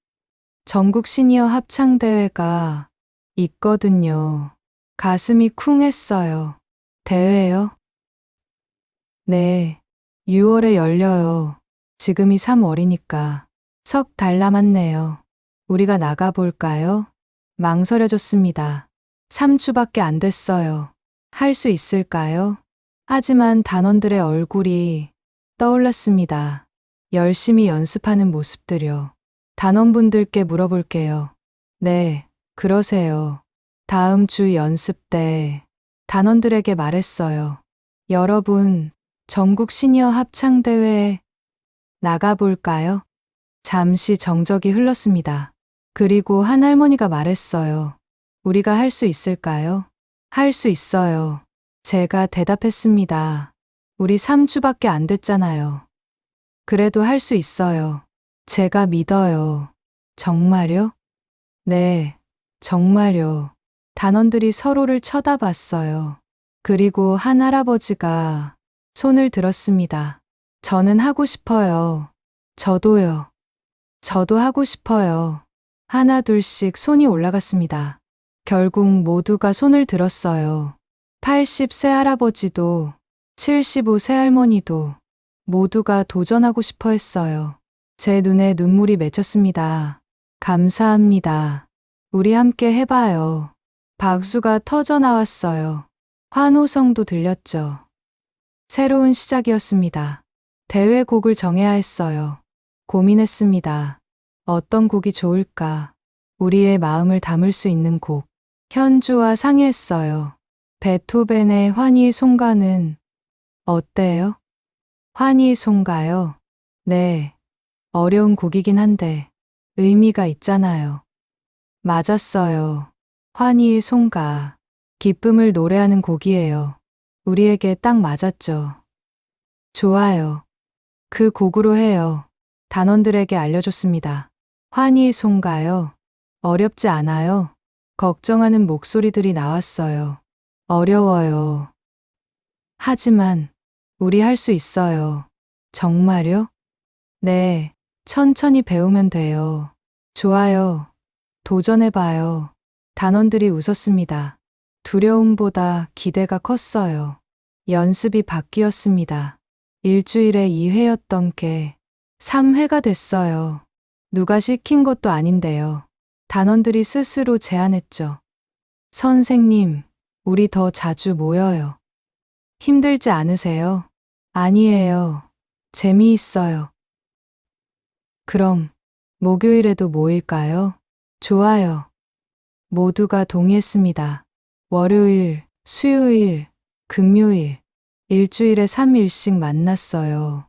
전국 시니어 합창대회가 있거든요. 가슴이 쿵했어요. 대회요? 네. 6월에 열려요. 지금이 3월이니까. 석 달 남았네요. 우리가 나가볼까요? 망설여졌습니다. 3주밖에 안 됐어요. 할 수 있을까요? 하지만 단원들의 얼굴이 떠올랐습니다. 열심히 연습하는 모습들요. 단원분들께 물어볼게요. 네, 그러세요. 다음 주 연습 때 단원들에게 말했어요. 여러분, 전국 시니어 합창대회에 나가볼까요? 잠시 정적이 흘렀습니다. 그리고 한 할머니가 말했어요. 우리가 할 수 있을까요? 할 수 있어요. 제가 대답했습니다. 우리 3주밖에 안 됐잖아요. 그래도 할 수 있어요. 제가 믿어요. 정말요? 네, 정말요. 단원들이 서로를 쳐다봤어요. 그리고 한 할아버지가 손을 들었습니다. 저는 하고 싶어요. 저도요. 저도 하고 싶어요. 하나 둘씩 손이 올라갔습니다. 결국 모두가 손을 들었어요. 80세 할아버지도 75세 할머니도 모두가 도전하고 싶어 했어요. 제 눈에 눈물이 맺혔습니다. 감사합니다. 우리 함께 해봐요. 박수가 터져 나왔어요. 환호성도 들렸죠. 새로운 시작이었습니다. 대회 곡을 정해야 했어요. 고민했습니다. 어떤 곡이 좋을까? 우리의 마음을 담을 수 있는 곡. 현주와 상의했어요. 베토벤의 환희의 송가는 어때요? 환희의 송가요? 네. 어려운 곡이긴 한데 의미가 있잖아요. 맞았어요. 환희의 송가. 기쁨을 노래하는 곡이에요. 우리에게 딱 맞았죠. 좋아요. 그 곡으로 해요. 단원들에게 알려줬습니다. 환희의 송가요? 어렵지 않아요? 걱정하는 목소리들이 나왔어요. 어려워요. 하지만 우리 할 수 있어요. 정말요? 네, 천천히 배우면 돼요. 좋아요. 도전해봐요. 단원들이 웃었습니다. 두려움보다 기대가 컸어요. 연습이 바뀌었습니다. 일주일에 2회였던 게 3회가 됐어요. 누가 시킨 것도 아닌데요. 단원들이 스스로 제안했죠. 선생님, 우리 더 자주 모여요. 힘들지 않으세요? 아니에요. 재미있어요. 그럼 목요일에도 모일까요? 좋아요. 모두가 동의했습니다. 월요일, 수요일, 금요일, 일주일에 3일씩 만났어요.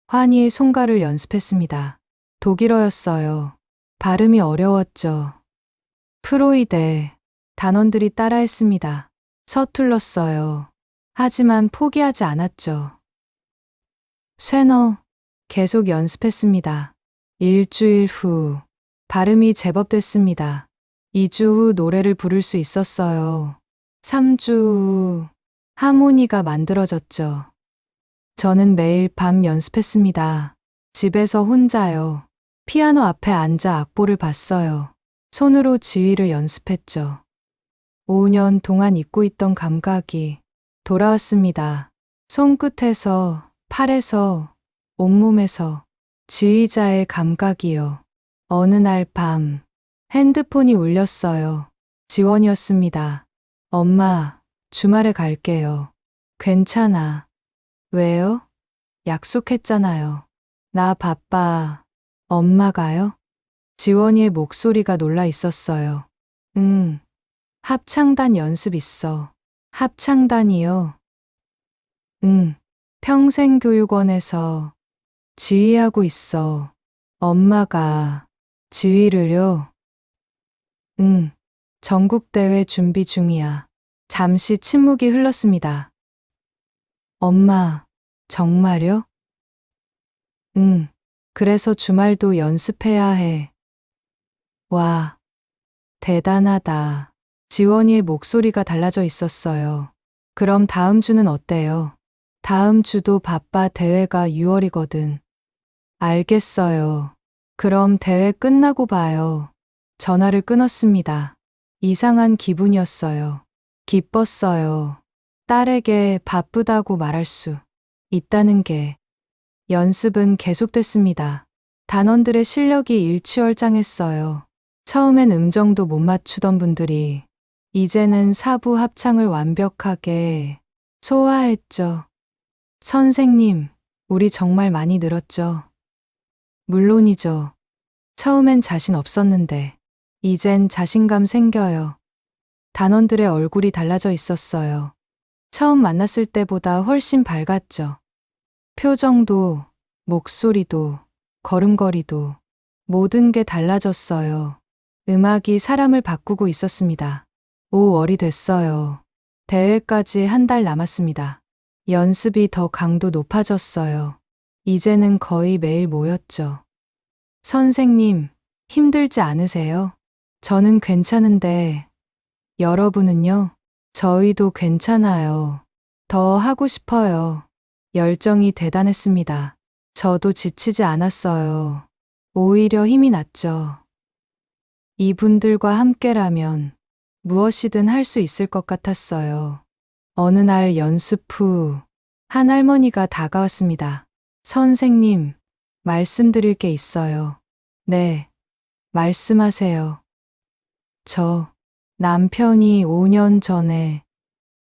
환희의 송가를 연습했습니다. 독일어였어요. 발음이 어려웠죠. 프로이데, 단원들이 따라했습니다. 서툴렀어요. 하지만 포기하지 않았죠. 쇠너, 계속 연습했습니다. 일주일 후, 발음이 제법 됐습니다. 2주 후 노래를 부를 수 있었어요. 3주 후, 하모니가 만들어졌죠. 저는 매일 밤 연습했습니다. 집에서 혼자요. 피아노 앞에 앉아 악보를 봤어요. 손으로 지휘를 연습했죠. 5년 동안 잊고 있던 감각이 돌아왔습니다. 손끝에서, 팔에서, 온몸에서 지휘자의 감각이요. 어느 날 밤 핸드폰이 울렸어요. 지원이었습니다. 엄마, 주말에 갈게요. 괜찮아. 왜요? 약속했잖아요. 나 바빠. 엄마가요? 지원이의 목소리가 놀라 있었어요. 응. 합창단 연습 있어. 합창단이요? 응. 평생교육원에서 지휘하고 있어. 엄마가 지휘를요? 응. 전국대회 준비 중이야. 잠시 침묵이 흘렀습니다. 엄마, 정말요? 응. 그래서 주말도 연습해야 해. 와, 대단하다. 지원이의 목소리가 달라져 있었어요. 그럼 다음 주는 어때요? 다음 주도 바빠. 대회가 6월이거든. 알겠어요. 그럼 대회 끝나고 봐요. 전화를 끊었습니다. 이상한 기분이었어요. 기뻤어요. 딸에게 바쁘다고 말할 수 있다는 게. 연습은 계속됐습니다. 단원들의 실력이 일취월장했어요. 처음엔 음정도 못 맞추던 분들이 이제는 사부 합창을 완벽하게 소화했죠. 선생님, 우리 정말 많이 늘었죠? 물론이죠. 처음엔 자신 없었는데 이젠 자신감 생겨요. 단원들의 얼굴이 달라져 있었어요. 처음 만났을 때보다 훨씬 밝았죠. 표정도, 목소리도, 걸음걸이도 모든 게 달라졌어요. 음악이 사람을 바꾸고 있었습니다. 5월이 됐어요. 대회까지 한 달 남았습니다. 연습이 더 강도 높아졌어요. 이제는 거의 매일 모였죠. 선생님, 힘들지 않으세요? 저는 괜찮은데, 여러분은요? 저희도 괜찮아요. 더 하고 싶어요. 열정이 대단했습니다. 저도 지치지 않았어요. 오히려 힘이 났죠. 이분들과 함께라면 무엇이든 할 수 있을 것 같았어요. 어느 날 연습 후 한 할머니가 다가왔습니다. 선생님, 말씀드릴 게 있어요. 네, 말씀하세요. 저 남편이 5년 전에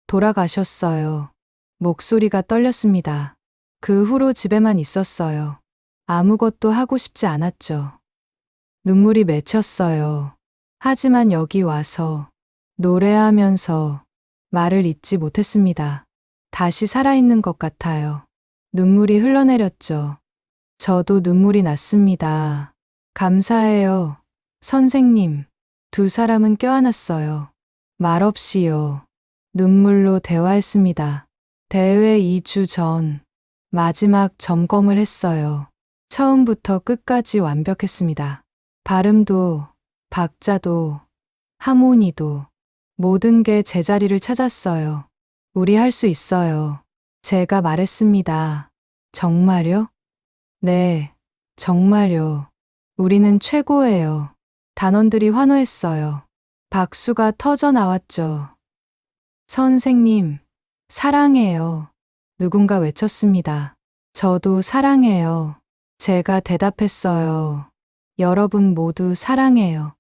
돌아가셨어요. 목소리가 떨렸습니다. 그 후로 집에만 있었어요. 아무것도 하고 싶지 않았죠. 눈물이 맺혔어요. 하지만 여기 와서 노래하면서 말을 잇지 못했습니다. 다시 살아있는 것 같아요. 눈물이 흘러내렸죠. 저도 눈물이 났습니다. 감사해요. 선생님. 두 사람은 껴안았어요. 말없이요. 눈물로 대화했습니다. 대회 2주 전 마지막 점검을 했어요. 처음부터 끝까지 완벽했습니다. 발음도, 박자도, 하모니도 모든 게 제자리를 찾았어요. 우리 할 수 있어요. 제가 말했습니다. 정말요? 네, 정말요. 우리는 최고예요. 단원들이 환호했어요. 박수가 터져 나왔죠. 선생님, 사랑해요. 누군가 외쳤습니다. 저도 사랑해요. 제가 대답했어요. 여러분 모두 사랑해요.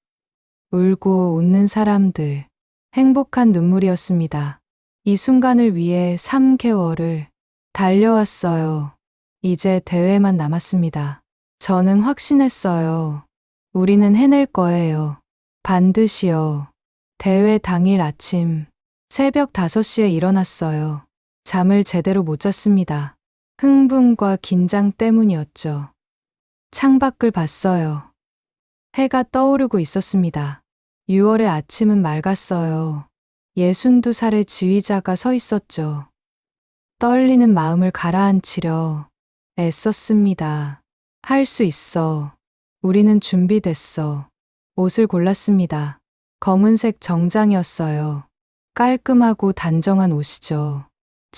울고 웃는 사람들, 행복한 눈물이었습니다. 이 순간을 위해 3개월을 달려왔어요. 이제 대회만 남았습니다. 저는 확신했어요. 우리는 해낼 거예요. 반드시요. 대회 당일 아침 새벽 5시에 일어났어요. 잠을 제대로 못 잤습니다. 흥분과 긴장 때문이었죠. 창밖을 봤어요. 해가 떠오르고 있었습니다. 6월의 아침은 맑았어요. 62살의 지휘자가 서 있었죠. 떨리는 마음을 가라앉히려 애썼습니다. 할 수 있어. 우리는 준비됐어. 옷을 골랐습니다. 검은색 정장이었어요. 깔끔하고 단정한 옷이죠.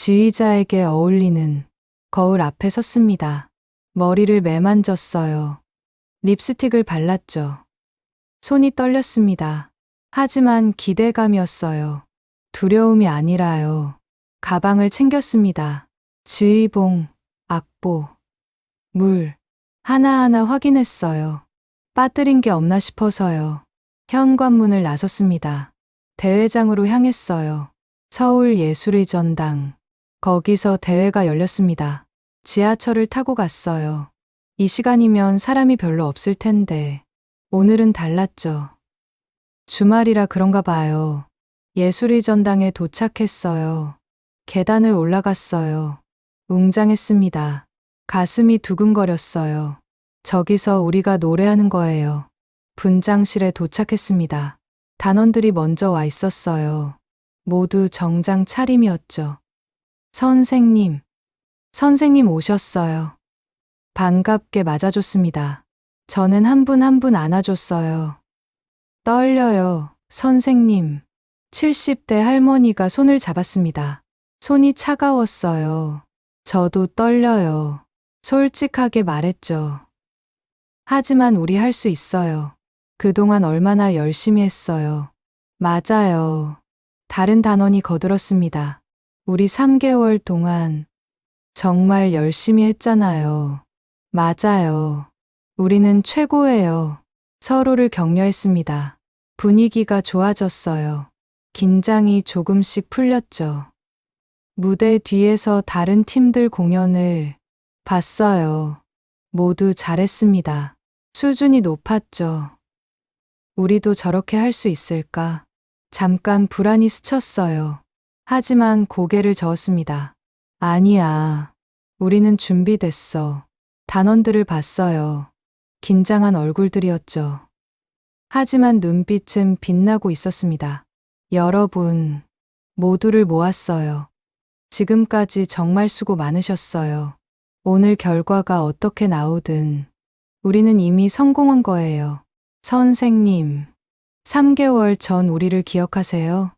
지휘자에게 어울리는 거울 앞에 섰습니다. 머리를 매만졌어요. 립스틱을 발랐죠. 손이 떨렸습니다. 하지만 기대감이었어요. 두려움이 아니라요. 가방을 챙겼습니다. 지휘봉, 악보, 물, 하나하나 확인했어요. 빠뜨린 게 없나 싶어서요. 현관문을 나섰습니다. 대회장으로 향했어요. 서울예술의 전당. 거기서 대회가 열렸습니다. 지하철을 타고 갔어요. 이 시간이면 사람이 별로 없을 텐데 오늘은 달랐죠. 주말이라 그런가 봐요. 예술의 전당에 도착했어요. 계단을 올라갔어요. 웅장했습니다. 가슴이 두근거렸어요. 저기서 우리가 노래하는 거예요. 분장실에 도착했습니다. 단원들이 먼저 와 있었어요. 모두 정장 차림이었죠. 선생님 오셨어요. 반갑게 맞아줬습니다. 저는 한 분 한 분 안아줬어요. 떨려요, 선생님. 70대 할머니가 손을 잡았습니다. 손이 차가웠어요. 저도 떨려요. 솔직하게 말했죠. 하지만 우리 할 수 있어요. 그동안 얼마나 열심히 했어요. 맞아요. 다른 단원이 거들었습니다. 우리 3개월 동안 정말 열심히 했잖아요. 맞아요. 우리는 최고예요. 서로를 격려했습니다. 분위기가 좋아졌어요. 긴장이 조금씩 풀렸죠. 무대 뒤에서 다른 팀들 공연을 봤어요. 모두 잘했습니다. 수준이 높았죠. 우리도 저렇게 할 수 있을까? 잠깐 불안이 스쳤어요. 하지만 고개를 저었습니다. 아니야. 우리는 준비됐어. 단원들을 봤어요. 긴장한 얼굴들이었죠. 하지만 눈빛은 빛나고 있었습니다. 여러분, 모두를 모았어요. 지금까지 정말 수고 많으셨어요. 오늘 결과가 어떻게 나오든 우리는 이미 성공한 거예요. 선생님, 3개월 전 우리를 기억하세요?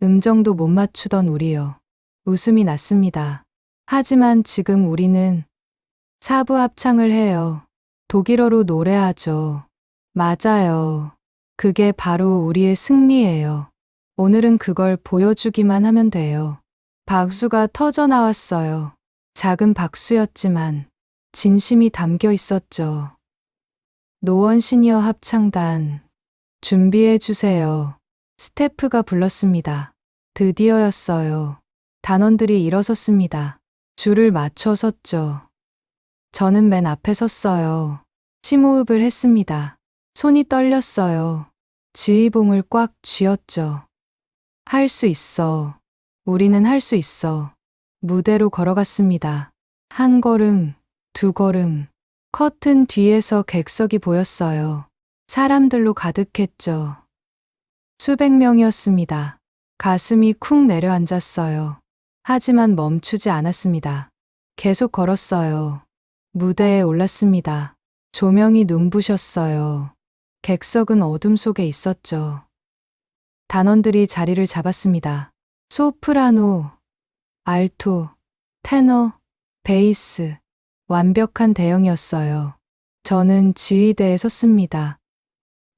음정도 못 맞추던 우리요. 웃음이 났습니다. 하지만 지금 우리는 4부 합창을 해요. 독일어로 노래하죠. 맞아요. 그게 바로 우리의 승리예요. 오늘은 그걸 보여주기만 하면 돼요. 박수가 터져 나왔어요. 작은 박수였지만 진심이 담겨 있었죠. 노원 시니어 합창단, 준비해 주세요. 스태프가 불렀습니다. 드디어였어요. 단원들이 일어섰습니다. 줄을 맞춰 섰죠. 저는 맨 앞에 섰어요. 심호흡을 했습니다. 손이 떨렸어요. 지휘봉을 꽉 쥐었죠. 할 수 있어. 우리는 할 수 있어. 무대로 걸어갔습니다. 한 걸음, 두 걸음. 커튼 뒤에서 객석이 보였어요. 사람들로 가득했죠. 수백 명이었습니다. 가슴이 쿵 내려앉았어요. 하지만 멈추지 않았습니다. 계속 걸었어요. 무대에 올랐습니다. 조명이 눈부셨어요. 객석은 어둠 속에 있었죠. 단원들이 자리를 잡았습니다. 소프라노, 알토, 테너, 베이스, 완벽한 대형이었어요. 저는 지휘대에 섰습니다.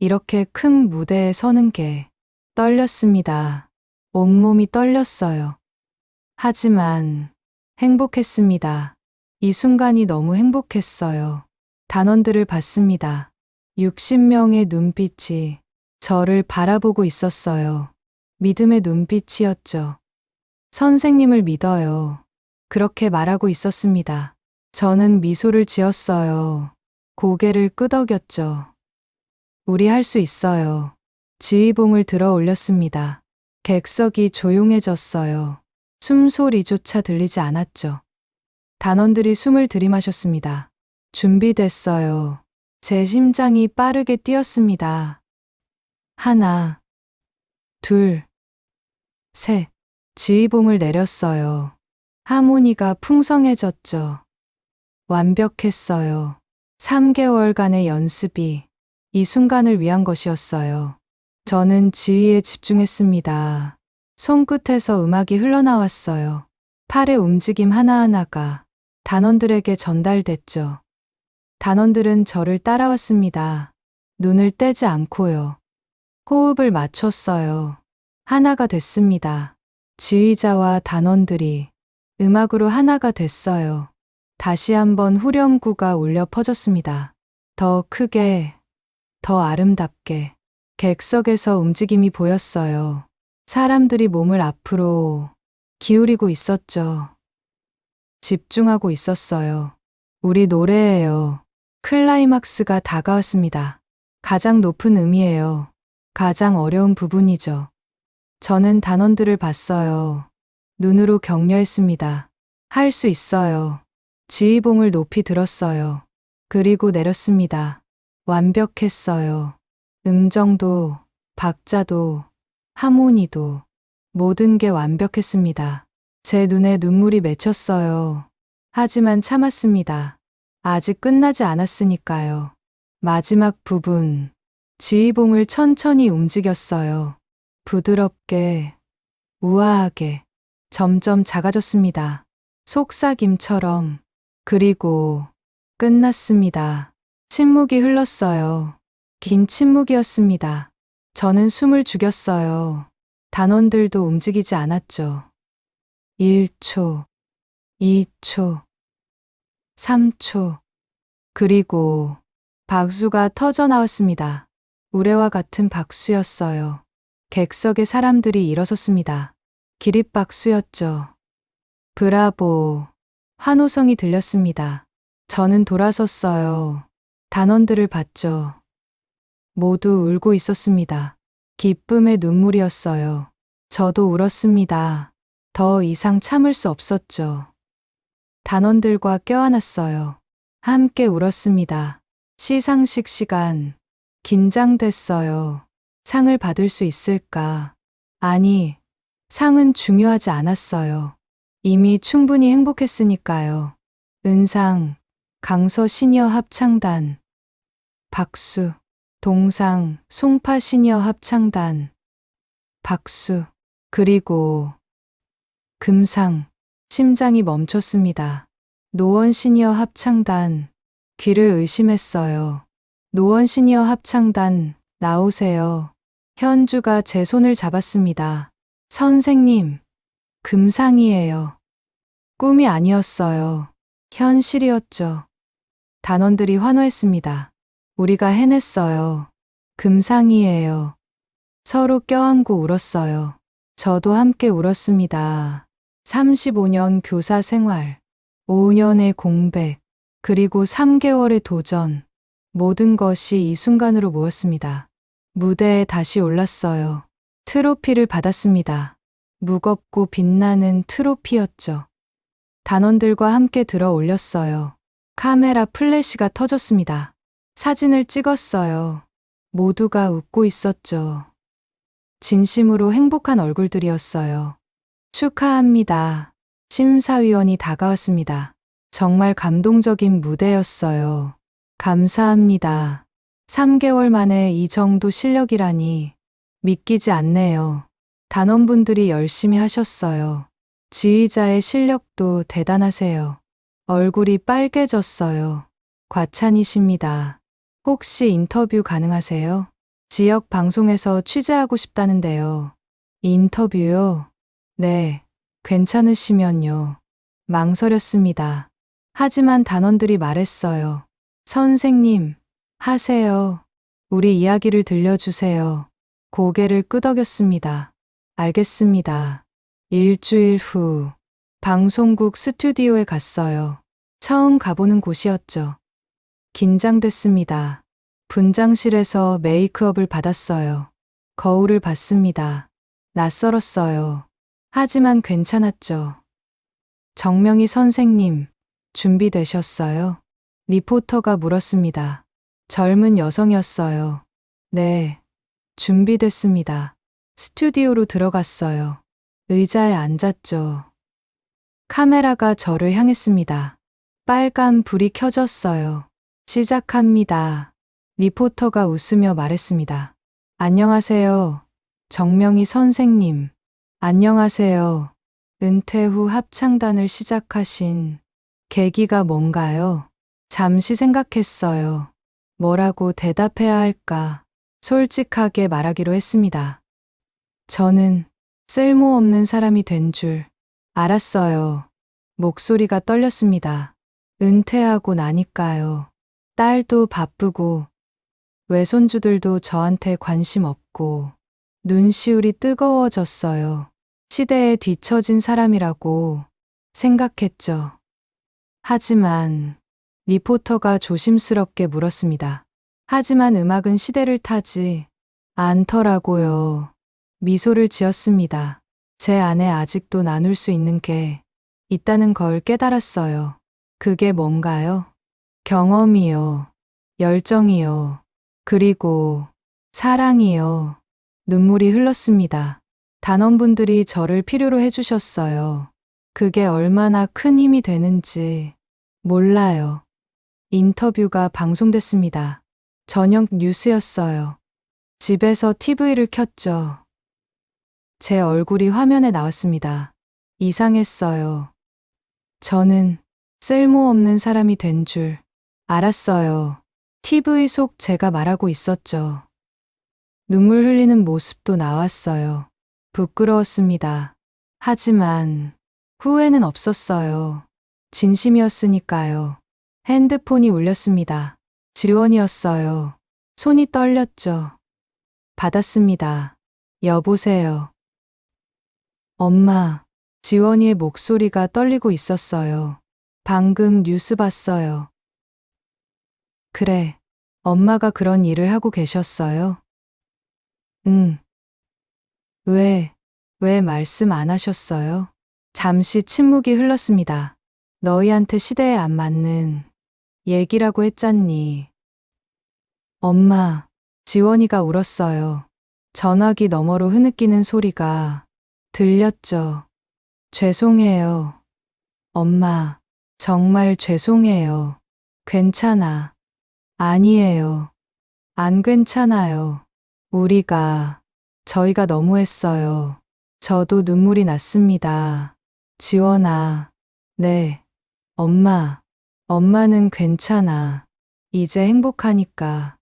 이렇게 큰 무대에 서는 게 떨렸습니다. 온몸이 떨렸어요. 하지만 행복했습니다. 이 순간이 너무 행복했어요. 단원들을 봤습니다. 60명의 눈빛이 저를 바라보고 있었어요. 믿음의 눈빛이었죠. 선생님을 믿어요. 그렇게 말하고 있었습니다. 저는 미소를 지었어요. 고개를 끄덕였죠. 우리 할 수 있어요. 지휘봉을 들어 올렸습니다. 객석이 조용해졌어요. 숨소리조차 들리지 않았죠. 단원들이 숨을 들이마셨습니다. 준비됐어요. 제 심장이 빠르게 뛰었습니다. 하나, 둘, 셋. 지휘봉을 내렸어요. 하모니가 풍성해졌죠. 완벽했어요. 3개월간의 연습이 이 순간을 위한 것이었어요. 저는 지휘에 집중했습니다. 손끝에서 음악이 흘러나왔어요. 팔의 움직임 하나하나가 단원들에게 전달됐죠. 단원들은 저를 따라왔습니다. 눈을 떼지 않고요. 호흡을 맞췄어요. 하나가 됐습니다. 지휘자와 단원들이 음악으로 하나가 됐어요. 다시 한번 후렴구가 울려 퍼졌습니다. 더 크게, 더 아름답게. 객석에서 움직임이 보였어요. 사람들이 몸을 앞으로 기울이고 있었죠. 집중하고 있었어요. 우리 노래예요. 클라이막스가 다가왔습니다. 가장 높은 음이에요. 가장 어려운 부분이죠. 저는 단원들을 봤어요. 눈으로 격려했습니다. 할 수 있어요. 지휘봉을 높이 들었어요. 그리고 내렸습니다. 완벽했어요. 음정도, 박자도, 하모니도, 모든 게 완벽했습니다. 제 눈에 눈물이 맺혔어요. 하지만 참았습니다. 아직 끝나지 않았으니까요. 마지막 부분, 지휘봉을 천천히 움직였어요. 부드럽게, 우아하게, 점점 작아졌습니다. 속삭임처럼. 그리고 끝났습니다. 침묵이 흘렀어요. 긴 침묵이었습니다. 저는 숨을 죽였어요. 단원들도 움직이지 않았죠. 1초, 2초, 3초. 그리고 박수가 터져 나왔습니다. 우레와 같은 박수였어요. 객석의 사람들이 일어섰습니다. 기립박수였죠. 브라보. 환호성이 들렸습니다. 저는 돌아섰어요. 단원들을 봤죠. 모두 울고 있었습니다. 기쁨의 눈물이었어요. 저도 울었습니다. 더 이상 참을 수 없었죠. 단원들과 껴안았어요. 함께 울었습니다. 시상식 시간. 긴장됐어요. 상을 받을 수 있을까? 아니, 상은 중요하지 않았어요. 이미 충분히 행복했으니까요. 은상, 강서 시니어 합창단. 박수. 동상, 송파 시니어 합창단. 박수. 그리고 금상. 심장이 멈췄습니다. 노원 시니어 합창단. 귀를 의심했어요. 노원 시니어 합창단, 나오세요. 현주가 제 손을 잡았습니다. 선생님, 금상이에요. 꿈이 아니었어요. 현실이었죠. 단원들이 환호했습니다. 우리가 해냈어요. 금상이에요. 서로 껴안고 울었어요. 저도 함께 울었습니다. 35년 교사 생활, 5년의 공백, 그리고 3개월의 도전. 모든 것이 이 순간으로 모였습니다. 무대에 다시 올랐어요. 트로피를 받았습니다. 무겁고 빛나는 트로피였죠. 단원들과 함께 들어 올렸어요. 카메라 플래시가 터졌습니다. 사진을 찍었어요. 모두가 웃고 있었죠. 진심으로 행복한 얼굴들이었어요. 축하합니다. 심사위원이 다가왔습니다. 정말 감동적인 무대였어요. 감사합니다. 3개월 만에 이 정도 실력이라니 믿기지 않네요. 단원분들이 열심히 하셨어요. 지휘자의 실력도 대단하세요. 얼굴이 빨개졌어요. 과찬이십니다. 혹시 인터뷰 가능하세요? 지역 방송에서 취재하고 싶다는데요. 인터뷰요? 네, 괜찮으시면요. 망설였습니다. 하지만 단원들이 말했어요. 선생님, 하세요. 우리 이야기를 들려주세요. 고개를 끄덕였습니다. 알겠습니다. 일주일 후, 방송국 스튜디오에 갔어요. 처음 가보는 곳이었죠. 긴장됐습니다. 분장실에서 메이크업을 받았어요. 거울을 봤습니다. 낯설었어요. 하지만 괜찮았죠. 정명희 선생님, 준비되셨어요? 리포터가 물었습니다. 젊은 여성이었어요. 네, 준비됐습니다. 스튜디오로 들어갔어요. 의자에 앉았죠. 카메라가 저를 향했습니다. 빨간 불이 켜졌어요. 시작합니다. 리포터가 웃으며 말했습니다. 안녕하세요. 정명희 선생님. 안녕하세요. 은퇴 후 합창단을 시작하신 계기가 뭔가요? 잠시 생각했어요. 뭐라고 대답해야 할까? 솔직하게 말하기로 했습니다. 저는 쓸모없는 사람이 된 줄 알았어요. 목소리가 떨렸습니다. 은퇴하고 나니까요. 딸도 바쁘고 외손주들도 저한테 관심 없고 눈시울이 뜨거워졌어요. 시대에 뒤처진 사람이라고 생각했죠. 하지만 리포터가 조심스럽게 물었습니다. 하지만 음악은 시대를 타지 않더라고요. 미소를 지었습니다. 제 안에 아직도 나눌 수 있는 게 있다는 걸 깨달았어요. 그게 뭔가요? 경험이요. 열정이요. 그리고 사랑이요. 눈물이 흘렀습니다. 단원분들이 저를 필요로 해주셨어요. 그게 얼마나 큰 힘이 되는지 몰라요. 인터뷰가 방송됐습니다. 저녁 뉴스였어요. 집에서 TV를 켰죠. 제 얼굴이 화면에 나왔습니다. 이상했어요. 저는 쓸모없는 사람이 된 줄 알았어요. TV 속 제가 말하고 있었죠. 눈물 흘리는 모습도 나왔어요. 부끄러웠습니다. 하지만 후회는 없었어요. 진심이었으니까요. 핸드폰이 울렸습니다. 지원이었어요. 손이 떨렸죠. 받았습니다. 여보세요. 엄마, 지원이의 목소리가 떨리고 있었어요. 방금 뉴스 봤어요. 그래, 엄마가 그런 일을 하고 계셨어요? 응. 왜 말씀 안 하셨어요? 잠시 침묵이 흘렀습니다. 너희한테 시대에 안 맞는 얘기라고 했잖니. 엄마, 지원이가 울었어요. 전화기 너머로 흐느끼는 소리가 들렸죠. 죄송해요. 엄마, 정말 죄송해요. 괜찮아. 아니에요. 안 괜찮아요. 저희가 너무했어요. 저도 눈물이 났습니다. 지원아, 네. 엄마는 괜찮아. 이제 행복하니까.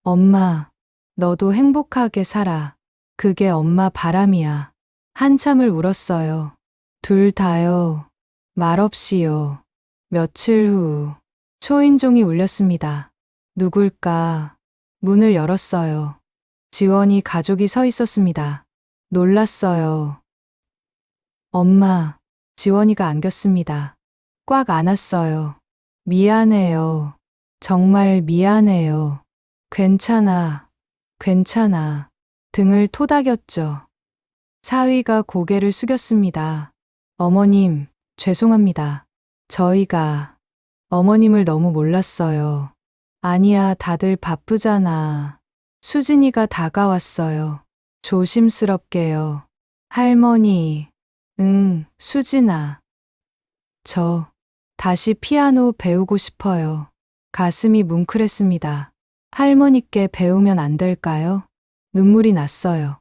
엄마, 너도 행복하게 살아. 그게 엄마 바람이야. 한참을 울었어요. 둘 다요. 말없이요. 며칠 후 초인종이 울렸습니다. 누굴까? 문을 열었어요. 지원이 가족이 서 있었습니다. 놀랐어요. 엄마, 지원이가 안겼습니다. 꽉 안았어요. 미안해요. 정말 미안해요. 괜찮아. 등을 토닥였죠. 사위가 고개를 숙였습니다. 어머님, 죄송합니다. 저희가 어머님을 너무 몰랐어요. 아니야, 다들 바쁘잖아. 수진이가 다가왔어요. 조심스럽게요. 할머니, 수진아. 저 다시 피아노 배우고 싶어요. 가슴이 뭉클했습니다. 할머니께 배우면 안 될까요? 눈물이 났어요.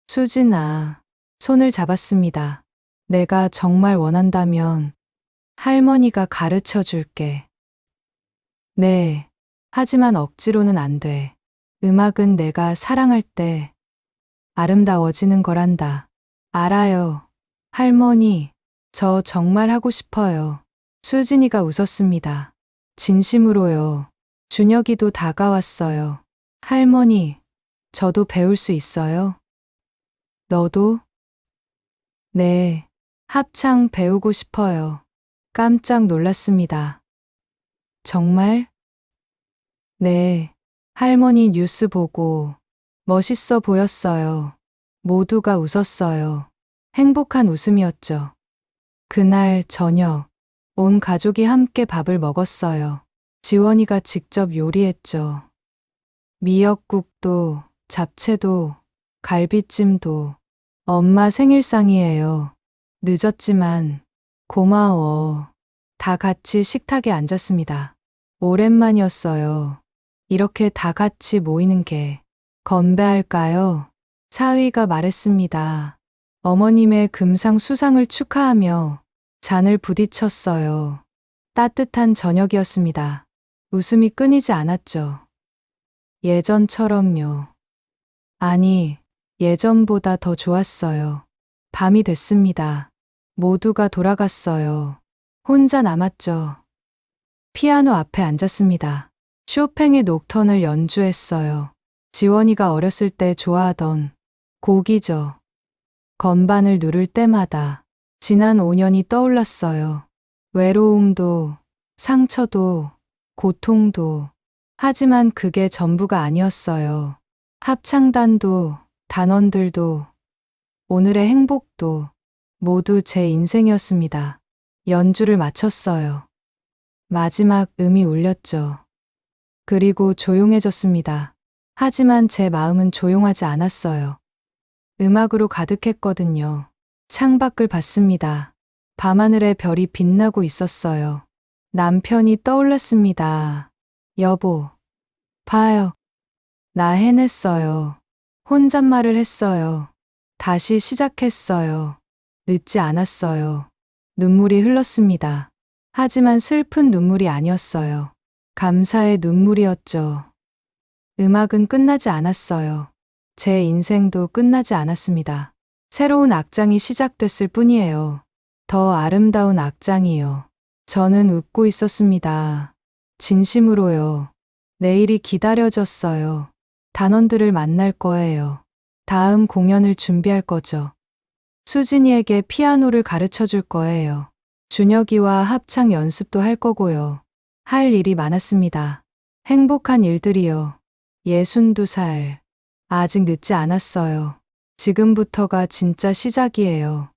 수진아, 손을 잡았습니다. 내가 정말 원한다면 할머니가 가르쳐 줄게. 네, 하지만 억지로는 안 돼. 음악은 내가 사랑할 때 아름다워지는 거란다. 알아요. 할머니, 저 정말 하고 싶어요. 수진이가 웃었습니다. 진심으로요. 준혁이도 다가왔어요. 할머니, 저도 배울 수 있어요? 너도? 네, 합창 배우고 싶어요. 깜짝 놀랐습니다. 정말? 네, 할머니 뉴스 보고 멋있어 보였어요. 모두가 웃었어요. 행복한 웃음이었죠. 그날 저녁, 온 가족이 함께 밥을 먹었어요. 지원이가 직접 요리했죠. 미역국도, 잡채도, 갈비찜도. 엄마 생일상이에요. 늦었지만 고마워. 다 같이 식탁에 앉았습니다. 오랜만이었어요. 이렇게 다 같이 모이는 게. 건배할까요? 사위가 말했습니다. 어머님의 금상수상을 축하하며 잔을 부딪혔어요. 따뜻한 저녁이었습니다. 웃음이 끊이지 않았죠. 예전처럼요. 아니, 예전보다 더 좋았어요. 밤이 됐습니다. 모두가 돌아갔어요. 혼자 남았죠. 피아노 앞에 앉았습니다. 쇼팽의 녹턴을 연주했어요. 지원이가 어렸을 때 좋아하던 곡이죠. 건반을 누를 때마다 지난 5년이 떠올랐어요. 외로움도, 상처도, 고통도. 하지만 그게 전부가 아니었어요. 합창단도, 단원들도, 오늘의 행복도 모두 제 인생이었습니다. 연주를 마쳤어요. 마지막 음이 울렸죠. 그리고 조용해졌습니다. 하지만 제 마음은 조용하지 않았어요. 음악으로 가득했거든요. 창밖을 봤습니다. 밤하늘에 별이 빛나고 있었어요. 남편이 떠올랐습니다. 여보, 봐요. 나 해냈어요. 혼잣말을 했어요. 다시 시작했어요. 늦지 않았어요. 눈물이 흘렀습니다. 하지만 슬픈 눈물이 아니었어요. 감사의 눈물이었죠. 음악은 끝나지 않았어요. 제 인생도 끝나지 않았습니다. 새로운 악장이 시작됐을 뿐이에요. 더 아름다운 악장이요. 저는 웃고 있었습니다. 진심으로요. 내일이 기다려졌어요. 단원들을 만날 거예요. 다음 공연을 준비할 거죠. 수진이에게 피아노를 가르쳐 줄 거예요. 준혁이와 합창 연습도 할 거고요. 할 일이 많았습니다. 행복한 일들이요. 62살. 아직 늦지 않았어요. 지금부터가 진짜 시작이에요.